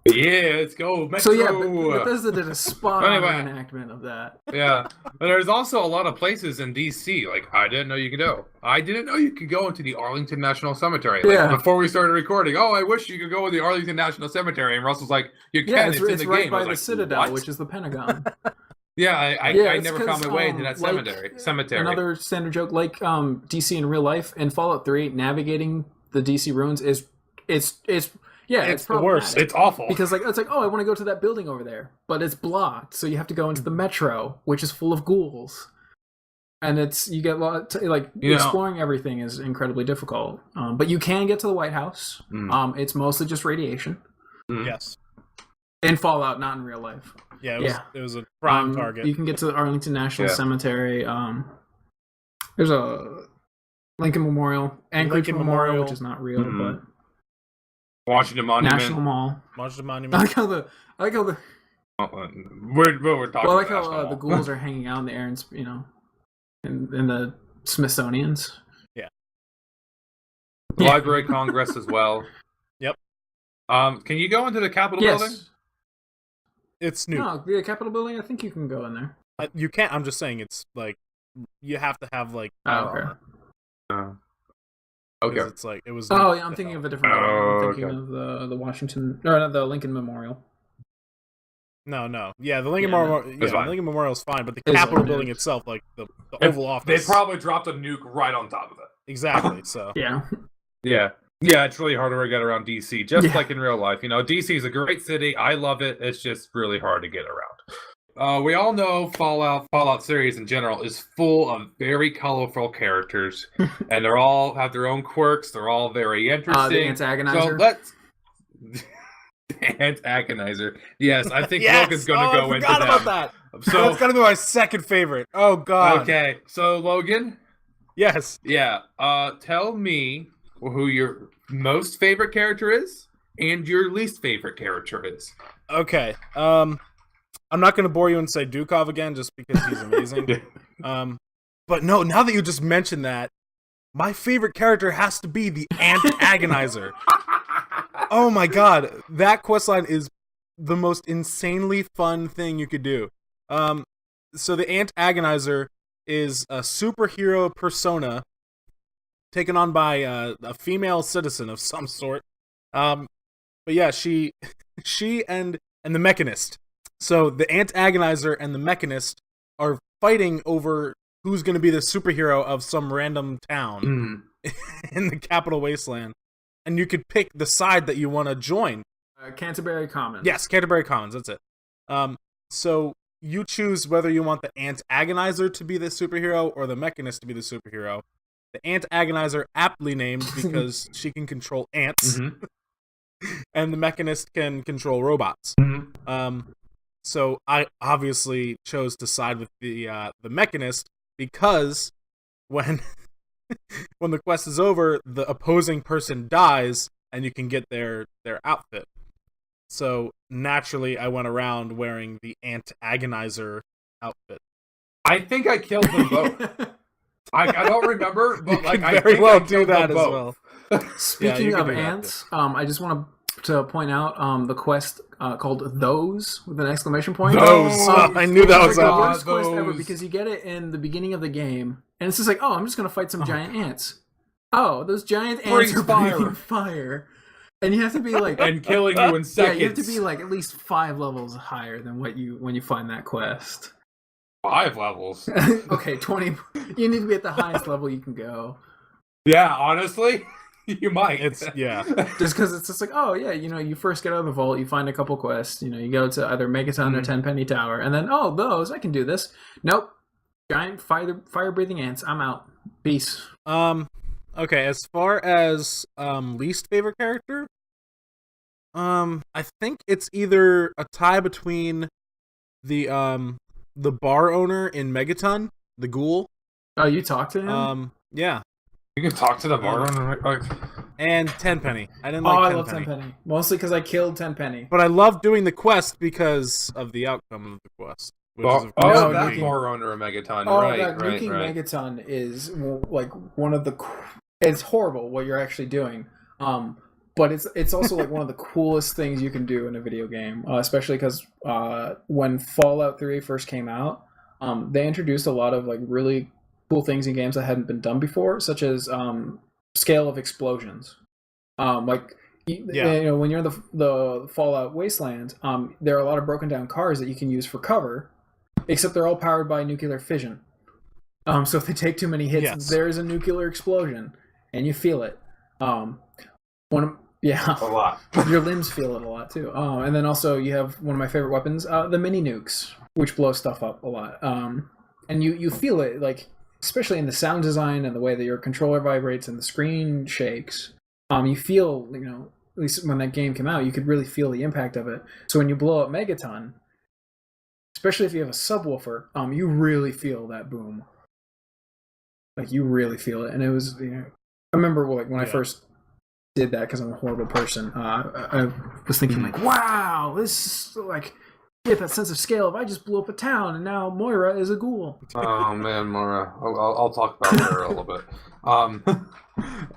Yeah, let's go Metro. so yeah, Bethesda did a spot on Anyway. reenactment of that. Yeah, but there's also a lot of places in DC. Like I didn't know you could go. I didn't know you could go into the Arlington National Cemetery. Like, Yeah. Before we started recording, I wish you could go to the Arlington National Cemetery. And Russell's like, you can. Yeah, It's, it's in the right game. I by was the like, Citadel, what? which is the Pentagon. Yeah, I It's never found 'cause, my way into that like, cemetery. Another standard joke, like DC in real life in Fallout 3, navigating the DC ruins is it's the worst. problematic. It's awful. Because it's like, oh, I want to go to that building over there, but it's blocked, so you have to go into the metro, which is full of ghouls, and you get exploring everything is incredibly difficult. But you can get to the White House. It's mostly just radiation Yes. in Fallout, not in real life. Yeah, Yeah. it was a prime You target. can get to the Arlington National Yeah. Cemetery. There's a Lincoln Memorial, Anchorage Lincoln Memorial, Memorial. which is not real, Mhm. but Washington Monument. National Mall. Washington I Monument. like how the We're talking well, I like about how National the Mall. ghouls are hanging out in the air, and in the Smithsonian's. The Library of Congress as well. Yep. Can you go into the Capitol building? Yes. It's new. No, the Capitol building. I think you can go in there. You can't. I'm just saying it's like you have to have like Oh, power okay. armor, Okay. 'cause it's like it was. Oh yeah, I'm thinking of a different. Oh, I'm thinking of the Washington or not the Lincoln Memorial. No. Yeah, the Lincoln Yeah, Memorial. It's Yeah, the fine. Lincoln Memorial is fine, but the It's Capitol fine, building yeah. itself, like the Oval They Office, probably dropped a nuke right on top of it. exactly. So Yeah. Yeah. Yeah, it's really hard to get around DC, just Yeah. like in real life. DC is a great city. I love it. It's just really hard to get around. We all know Fallout series in general is full of very colorful characters, and they all have their own quirks. They're all very The interesting. So antagonizer. let's antagonizer. Yes, I think yes! Logan's going to I go into forgot them. about that. So That's gotta be my second favorite. Oh God. okay, so Logan, Yes. yeah, tell me who your most favorite character is and your least favorite character is. Okay. I'm not gonna bore you and say Dukov again, just because he's amazing. But no, now that you just mentioned that, my favorite character has to be the Antagonizer. Oh my God, that questline is the most insanely fun thing you could do. So the Antagonizer is a superhero persona taken on by a female citizen of some sort. But yeah, she and the Mechanist. So the Antagonizer and the Mechanist are fighting over who's going to be the superhero of some random town in the Capital Wasteland, and you could pick the side that you want to join. Canterbury Commons. Yes, Canterbury Commons. That's it. So you choose whether you want the Antagonizer to be the superhero or the Mechanist to be the superhero. The Antagonizer, aptly named because she can control ants, and the Mechanist can control robots. So I obviously chose to side with the Mechanist because when when the quest is over, the opposing person dies, and you can get their outfit. So naturally, I went around wearing the Antagonizer outfit. I think I killed them both. I don't remember, but You can very well do that as well. Speaking you of can do that, ants, I just want to point out the quest called Those with an exclamation point. Those! I knew that was the up. worst quest ever Those. because you get it in the beginning of the game, and it's just like, oh, I'm just gonna fight some giant ants. Oh, those giant ants are breathing fire, and you have to be like, and killing you in yeah, seconds. you have to be like at least 5 levels higher than when you find that quest. 5 levels. Okay, 20. You need to be at the highest level you can go. Yeah, honestly, you might. Just Just because it's just like, oh yeah, you first get out of the vault, you find a couple quests, you go to either Megaton or Tenpenny Tower, and then those I can do this. Nope, giant fire breathing ants. I'm out. Peace. Okay, as far as least favorite character, I think it's either a tie between the bar owner in Megaton, the ghoul. Oh, you talked to him? Yeah. You can talk to the bar. And Tenpenny. I didn't I like love Tenpenny. Tenpenny. Mostly because I killed Tenpenny. But I love doing the quest because of the outcome of the quest. Which is, of course, No, that nuking. bar owner of Megaton. Oh, right, that right, nuking right. Megaton is like one of the. It's horrible what you're actually doing. But it's also like one of the coolest things you can do in a video game, especially because when Fallout 3 first came out, they introduced a lot of like really cool things in games that hadn't been done before, such as scale of explosions. When you're in the Fallout Wasteland, there are a lot of broken down cars that you can use for cover, except they're all powered by nuclear fission. So if they take too many hits, there's a nuclear explosion, and you feel it. A lot. Your limbs feel it a lot too. And then also you have one of my favorite weapons, the mini nukes, which blow stuff up a lot. And you feel it, like especially in the sound design and the way that your controller vibrates and the screen shakes. You feel, at least when that game came out, you could really feel the impact of it. So when you blow up Megaton, especially if you have a subwoofer, you really feel that boom. Like you really feel it, and it was. I remember when I first did that because I'm a horrible person. I was thinking like, wow, this is like get that sense of scale. If I just blew up a town and now Moira is a ghoul. Oh man, Moira. I'll talk about her a little bit.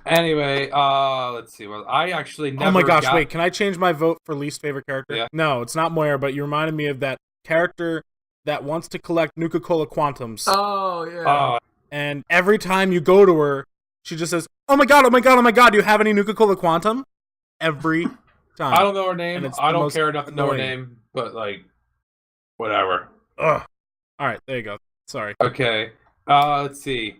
Anyway, let's see. Well, I actually never. Oh my gosh! Wait, can I change my vote for least favorite character? Yeah. No, it's not Moira, but you reminded me of that character that wants to collect Nuka-Cola Quantums. Oh yeah. And every time you go to her, she just says, "Oh my god! Oh my god! Oh my god! Do you have any Nuka-Cola Quantum?" Every time. I don't know her name. I don't care enough to know her annoying. name, but like, whatever. Ugh. All right, there you go. Sorry. Okay. Let's see.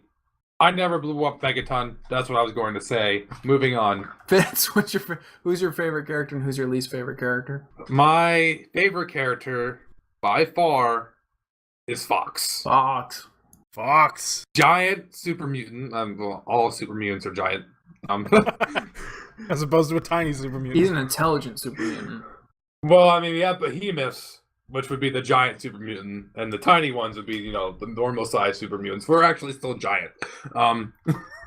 I never blew up Megaton. That's what I was going to say. Moving on. Vince, who's your favorite character and who's your least favorite character? My favorite character, by far, is Fox. Fox. Giant super mutant. Well, all super mutants are giant. As opposed to a tiny super mutant. He's an intelligent super mutant. Well, I mean, we have behemoths, which would be the giant super mutant, and the tiny ones would be, the normal size super mutants. We're actually still giant.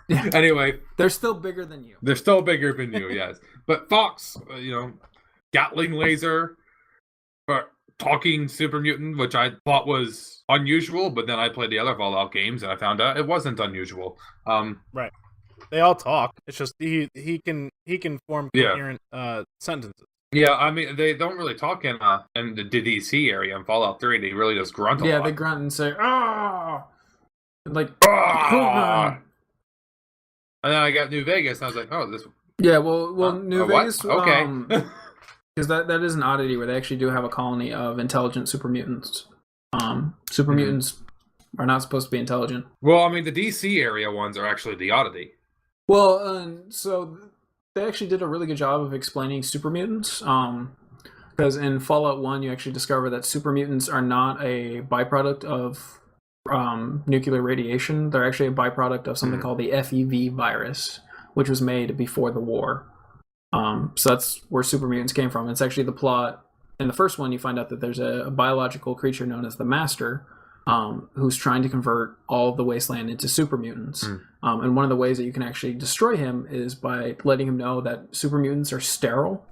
Anyway, they're still bigger than you. They're still bigger than you, yes. But Fox, Gatling laser, talking super mutant, which I thought was unusual, but then I played the other Fallout games and I found out it wasn't unusual. Right. They all talk. It's just he can form coherent sentences. Yeah, I mean they don't really talk in the DC area in Fallout 3. They really just grunt a lot. Yeah, they grunt and say "ah," like Ah! And then I got New Vegas, and I was like, oh, this. Yeah, well, New what? Vegas, Okay. because that is an oddity where they actually do have a colony of intelligent super mutants. Super mutants are not supposed to be intelligent. Well, I mean, the DC area ones are actually the oddity. Well, so they actually did a really good job of explaining super mutants. Because in Fallout 1, you actually discover that super mutants are not a byproduct of nuclear radiation. They're actually a byproduct of something called the FEV virus, which was made before the war. So that's where super mutants came from. It's actually the plot. In the first one, you find out that there's a biological creature known as the Master, who's trying to convert all of the wasteland into super mutants. And one of the ways that you can actually destroy him is by letting him know that super mutants are sterile.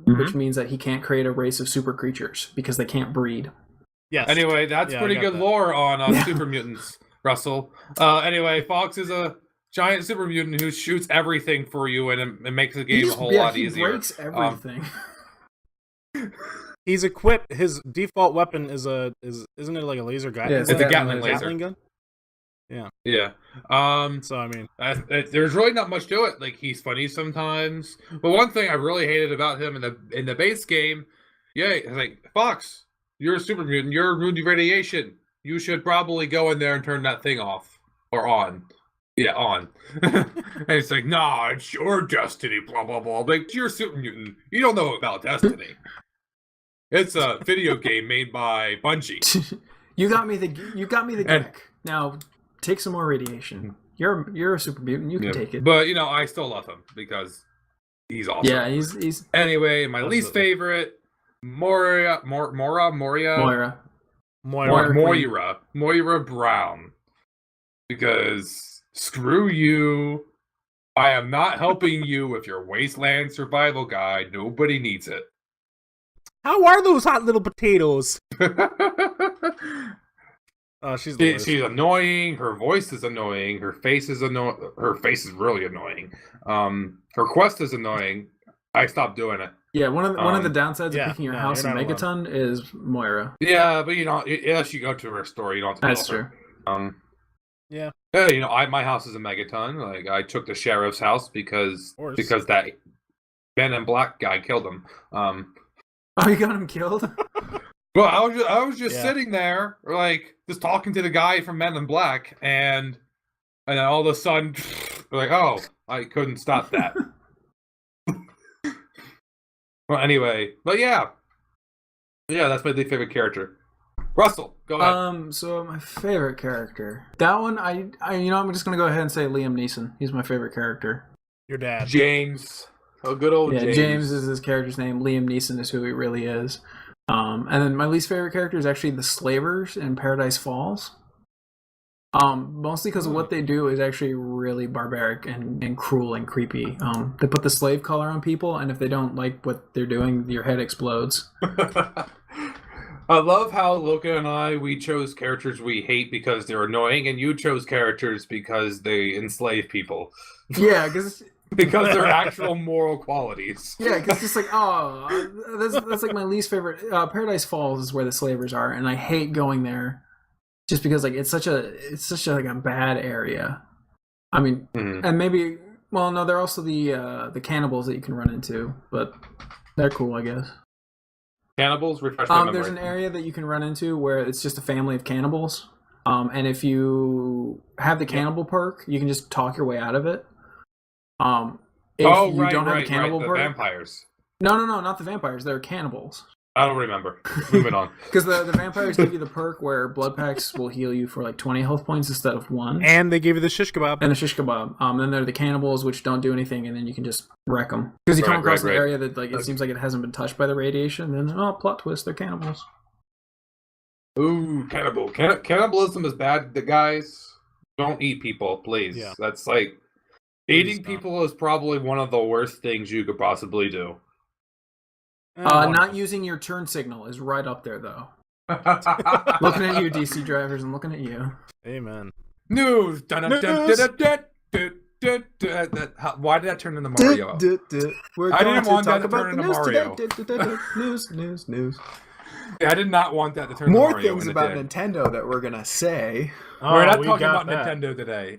Which means that he can't create a race of super creatures because they can't breed. Yes. Anyway, that's pretty good lore on super mutants, Russell. Anyway, Fox is a giant super mutant who shoots everything for you, and it makes the game a whole lot easier. He breaks everything. He's equipped. His default weapon isn't it like a laser gun? Yeah, it's a Gatling laser. Gatling gun. Yeah. So I mean, there's really not much to it. Like, he's funny sometimes, but one thing I really hated about him in the base game, like, Fox, you're a super mutant. You're immune to radiation. You should probably go in there and turn that thing off or on. Yeah, on. And it's like, nah, it's your destiny. Blah blah blah. Like, you're a super mutant. You don't know about destiny. It's a video game made by Bungie. You got me the Gek. Now take some more radiation. You're a super mutant. You can take it. But I still love him because he's awesome. Yeah, he's. Anyway, my least favorite, Moira Brown, because screw you. I am not helping you with your wasteland survival guide. Nobody needs it. How are those hot little potatoes? She's annoying. Her voice is annoying. Her face is Her face is really annoying. Her quest is annoying. I stopped doing it. Yeah, one of the downsides of picking your house in Megaton is Moira. Yeah, but unless you go to her store, you don't have to. That's true. Yeah. My house is a Megaton. Like, I took the sheriff's house because that Ben in Black guy killed him. Oh, you got him killed? Well, I was just sitting there, like, just talking to the guy from Men in Black, and then all of a sudden, like, oh, I couldn't stop that. Well, anyway, but yeah, that's my least favorite character. Russell, go ahead. So my favorite character, that one, I'm just gonna go ahead and say Liam Neeson. He's my favorite character. Your dad, James. Oh, good old James. James is his character's name. Liam Neeson is who he really is. And then my least favorite character is actually the Slavers in Paradise Falls. Mostly because of what they do is actually really barbaric and cruel and creepy. They put the slave collar on people, and if they don't like what they're doing, your head explodes. I love how Loka and we chose characters we hate because they're annoying, and you chose characters because they enslave people. Yeah, because they're actual moral qualities. Yeah, because it's like, that's like my least favorite. Paradise Falls is where the slavers are, and I hate going there, just because like it's such a like a bad area. I mean, and maybe they're also the cannibals that you can run into, but they're cool, I guess. Cannibals? Refresh my memory. There's an area that you can run into where it's just a family of cannibals. And if you have the cannibal perk, you can just talk your way out of it. If you don't have the cannibal perk, vampires. No, not the vampires. They're cannibals. I don't remember. Moving on. Because the vampires give you the perk where blood packs will heal you for like 20 health points instead of 1. And they give you the shish kebab. And the shish kebab. Then there are the cannibals, which don't do anything, and then you can just wreck them. Because you come across an area that like it seems like it hasn't been touched by the radiation, then plot twist, they're cannibals. Ooh, cannibalism is bad. The guys don't eat people, please. Yeah. That's like eating people is probably one of the worst things you could possibly do. Not using your turn signal is right up there, though. Looking at you, DC drivers, and looking at you. Amen. News. Why did that turn into Mario? I didn't want that to turn into Mario. News. Yeah, I did not want that to turn into Mario. More things about Nintendo that we're gonna say. We're not talking about Nintendo today.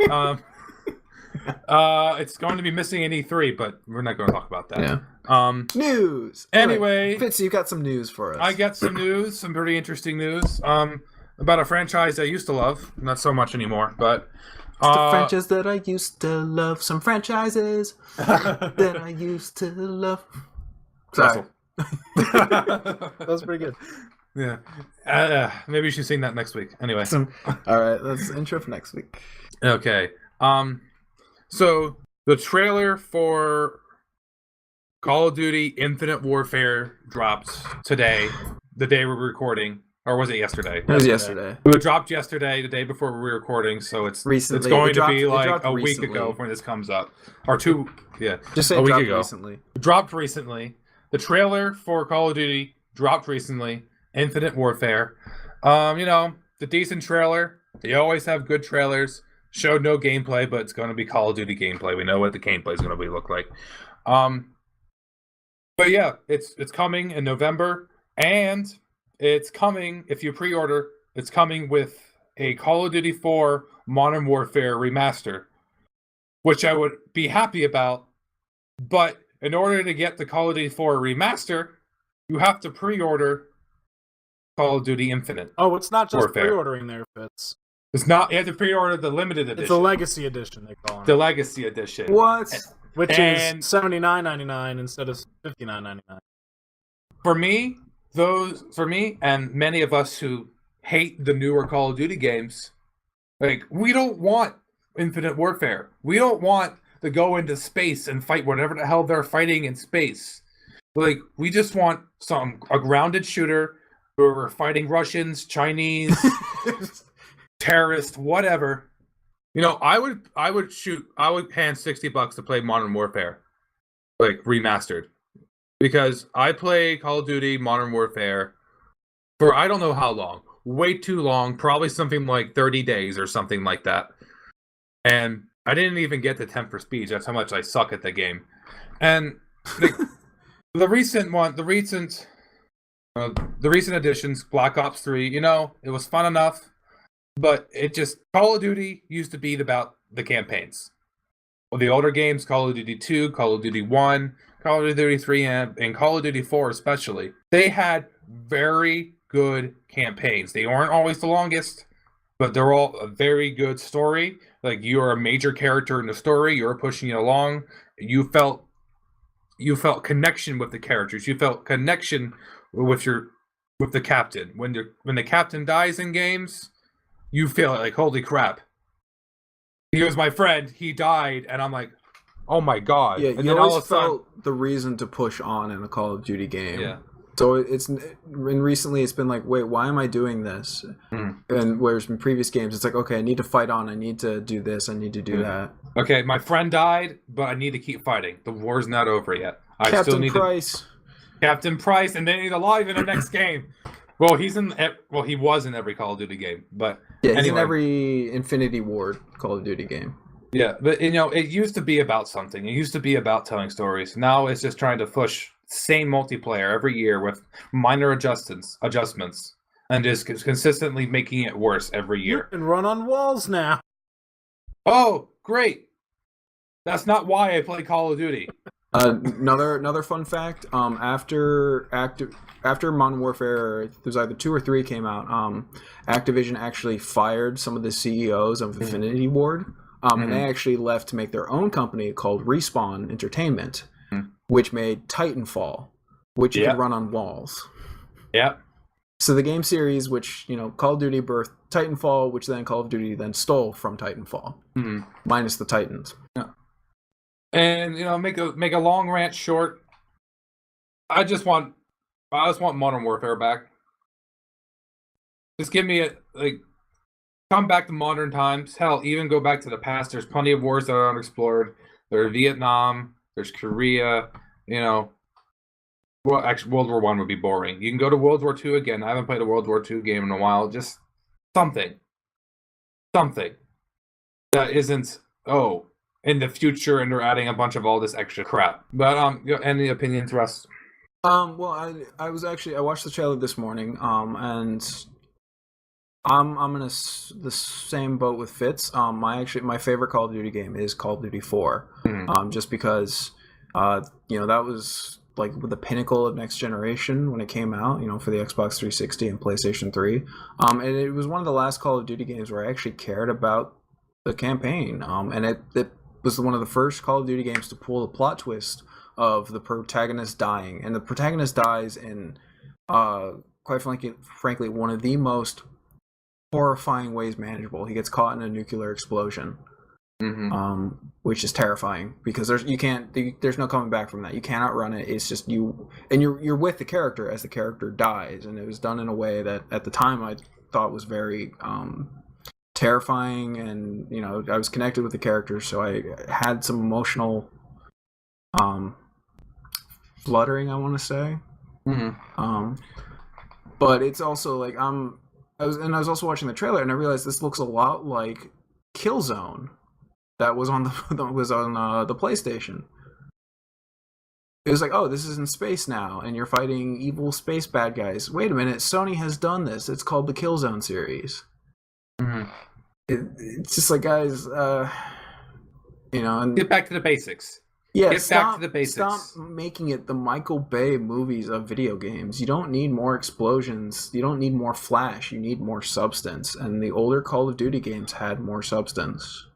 It's going to be missing in E3, but we're not going to talk about that. Yeah. News. Anyway, Fitz, you got some news for us. I got some news, some pretty interesting news. About a franchise I used to love, not so much anymore, but the franchise that I used to love. Some franchises that I used to love. Sorry. That was pretty good. Yeah. Maybe you should sing that next week. Anyway. All right, that's intro for next week. Okay. So the trailer for Call of Duty Infinite Warfare dropped today, the day we're recording, or was it yesterday? It was yesterday. It dropped yesterday, the day before we were recording, so it's Recently. it's going It dropped- to be it like dropped a week recently. ago when this comes up, or two. Yeah, Just say a it week dropped ago. recently. Dropped recently. The trailer for Call of Duty dropped recently. Infinite Warfare. The decent trailer. They always have good trailers. Showed no gameplay, but it's going to be Call of Duty gameplay. We know what the gameplay is going to look like. But yeah, it's coming in November, and it's coming, if you pre-order, it's coming with a Call of Duty 4 Modern Warfare remaster, which I would be happy about, but in order to get the Call of Duty 4 remaster, you have to pre-order Call of Duty Infinite. Oh, it's not just Warfare. pre-ordering there, Fitz. It's not, you have to pre-order the limited edition. It's a Legacy Edition, they call it. The Legacy Edition. What? Which and- is $79.99 instead of $59.99. For me, and many of us who hate the newer Call of Duty games, like, we don't want Infinite Warfare. We don't want to go into space and fight whatever the hell they're fighting in space. Like, we just want a grounded shooter where we're fighting Russians, Chinese, terrorists, whatever. I would hand $60 to play Modern Warfare, like, remastered. Because I play Call of Duty Modern Warfare for I don't know how long. Way too long. Probably something like 30 days or something like that. And I didn't even get to 10 for speed. That's how much I suck at the game. And the recent additions, Black Ops 3, it was fun enough. But Call of Duty used to be about the campaigns. Well, the older games, Call of Duty 2, Call of Duty 1, Call of Duty 3, and Call of Duty 4 especially, they had very good campaigns. They weren't always the longest, but they're all a very good story. Like, you're a major character in the story, you're pushing it along. You felt connection with the characters. You felt connection with the captain. When the captain dies in games, you feel like, holy crap. He was my friend, he died, and I'm like, oh my god. Yeah, and you then always all of a sudden, felt the reason to push on in a Call of Duty game. Yeah. So recently it's been like, wait, why am I doing this? And whereas in previous games, it's like, okay, I need to fight on, I need to do this, I need to do that. Okay, my friend died, but I need to keep fighting. The war's not over yet. I Captain still need Price. Captain Price, and then he's alive in the next game. Well, he was in every Call of Duty game, but Yeah, he's anyway. in every Infinity Ward Call of Duty game. Yeah, but it used to be about something. It used to be about telling stories. Now it's just trying to push same multiplayer every year with minor adjustments, and just consistently making it worse every You year. can run on walls now. Oh, great! That's not why I play Call of Duty. Another fun fact. After Modern Warfare, there's either 2 or 3 came out. Activision actually fired some of the CEOs of Infinity Ward, and they actually left to make their own company called Respawn Entertainment, which made Titanfall, which you could run on walls. Yep. So the game series, which Call of Duty birthed Titanfall, which then Call of Duty then stole from Titanfall, minus the Titans. And make a long rant short. I just want Modern Warfare back. Just give me come back to modern times. Hell, even go back to the past. There's plenty of wars that are unexplored. There's Vietnam. There's Korea. Well, actually, World War I would be boring. You can go to World War II again. I haven't played a World War II game in a while. Just something that isn't in the future, and they're adding a bunch of all this extra crap. But any opinions, Russ? Well, I watched the trailer this morning, and I'm in the same boat with Fitz. My favorite Call of Duty game is Call of Duty 4. Just because that was like the pinnacle of next generation when it came out, for the Xbox 360 and PlayStation 3. And it was one of the last Call of Duty games where I actually cared about the campaign. And it was one of the first Call of Duty games to pull the plot twist of the protagonist dying. And the protagonist dies in, quite frankly, one of the most horrifying ways manageable. He gets caught in a nuclear explosion. Which is terrifying because there's no coming back from that. You cannot run it. It's just you, and you're with the character as the character dies, and it was done in a way that at the time I thought was very terrifying, and I was connected with the character, so I had some emotional fluttering, I want to say. But it's also like I was also watching the trailer, and I realized this looks a lot like Killzone. That was on the PlayStation. It was like, oh, this is in space now, and you're fighting evil space bad guys. Wait a minute, Sony has done this. It's called the Killzone series. It's just like, guys, and get back to the basics. Yeah, get back to the basics. Stop making it the Michael Bay movies of video games. You don't need more explosions. You don't need more flash. You need more substance. And the older Call of Duty games had more substance.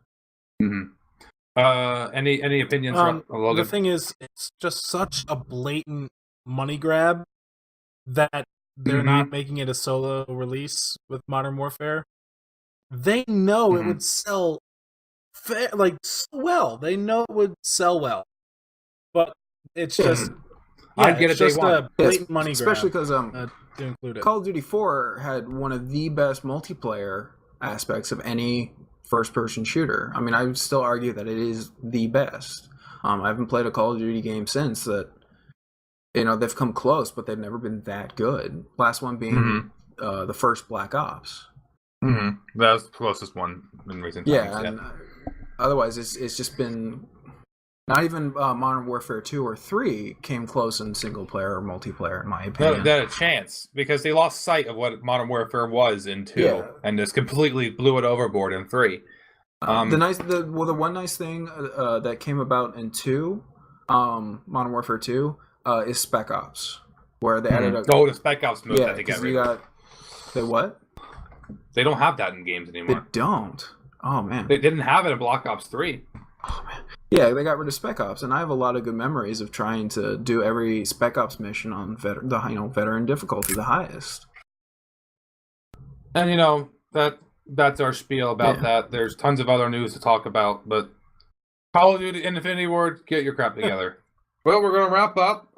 Any opinions from Logan? The thing is, it's just such a blatant money grab that they're not making it a solo release with Modern Warfare. They know it would sell so well. They know it would sell well, but it's just I'd get it just day one. a blatant money grab, especially because to include it. Call of Duty 4 had one of the best multiplayer aspects of any first-person shooter. I mean, I would still argue that it is the best. I haven't played a Call of Duty game since that. They've come close, but they've never been that good. Last one being the first Black Ops. That was the closest one in recent times. Yeah, and otherwise, it's just been not even Modern Warfare 2 or 3 came close in single-player or multiplayer, in my opinion. They had a chance because they lost sight of what Modern Warfare was in 2 and just completely blew it overboard in 3. The one nice thing that came about in 2, Modern Warfare 2, is Spec Ops, where they added the Spec Ops mode that they got rid of. They what? They don't have that in games anymore. They don't? Oh, man. They didn't have it in Black Ops 3. Oh, man. Yeah, they got rid of Spec Ops, and I have a lot of good memories of trying to do every Spec Ops mission on veteran difficulty, the highest. And that's our spiel about that. There's tons of other news to talk about, but Call of Duty Infinity Ward, get your crap together. Well, we're gonna wrap up.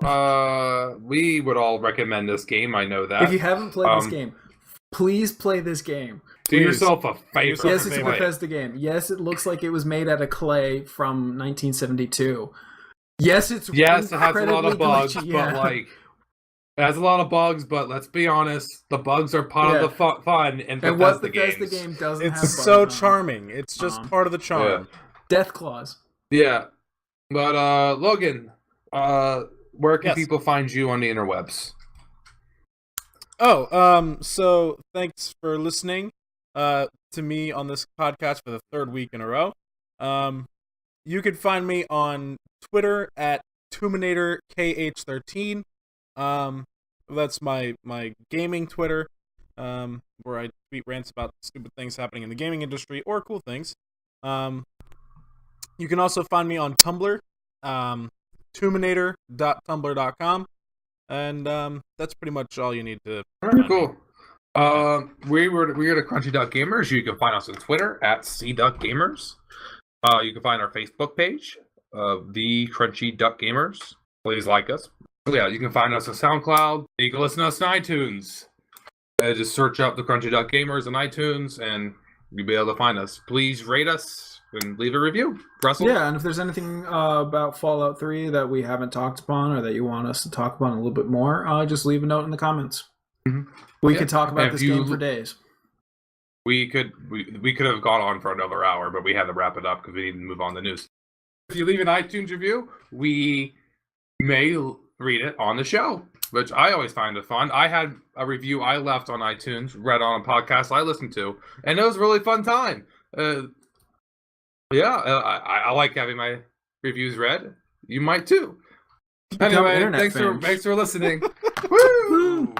We would all recommend this game. I know that. If you haven't played this game, please play this game. Do yourself a favor. Yes, it's a Bethesda game. Yes, it looks like it was made out of clay from 1972. Yes, it has a lot of bugs, it has a lot of bugs. But let's be honest, the bugs are part of the fun. And what Bethesda game doesn't have bugs? It's so charming. It's just part of the charm. Death Claws. Yeah, but Logan, where can people find you on the interwebs? So thanks for listening to me on this podcast for the third week in a row. You can find me on Twitter at TuminatorKH13. That's my gaming Twitter, where I tweet rants about stupid things happening in the gaming industry or cool things. You can also find me on Tumblr, Tuminator.tumblr.com. And that's pretty much all you need to. Very cool. We're the Crunchy Duck Gamers. You can find us on Twitter at CDuckGamers. You can find our Facebook page, the Crunchy Duck Gamers. Please like us. Yeah, you can find us on SoundCloud. You can listen to us on iTunes. Just search up the Crunchy Duck Gamers on iTunes, and you'll be able to find us. Please rate us and leave a review. Russell? Yeah, and if there's anything about Fallout 3 that we haven't talked upon or that you want us to talk about a little bit more, just leave a note in the comments. We could talk about this game for days. We could have gone on for another hour, but we had to wrap it up because we need to move on to news. If you leave an iTunes review, we may read it on the show. which I always find it fun. I had a review I left on iTunes, read on a podcast I listened to, and it was a really fun time. I like having my reviews read. You might too. Become Anyway, internet fans. thanks for listening. Woo!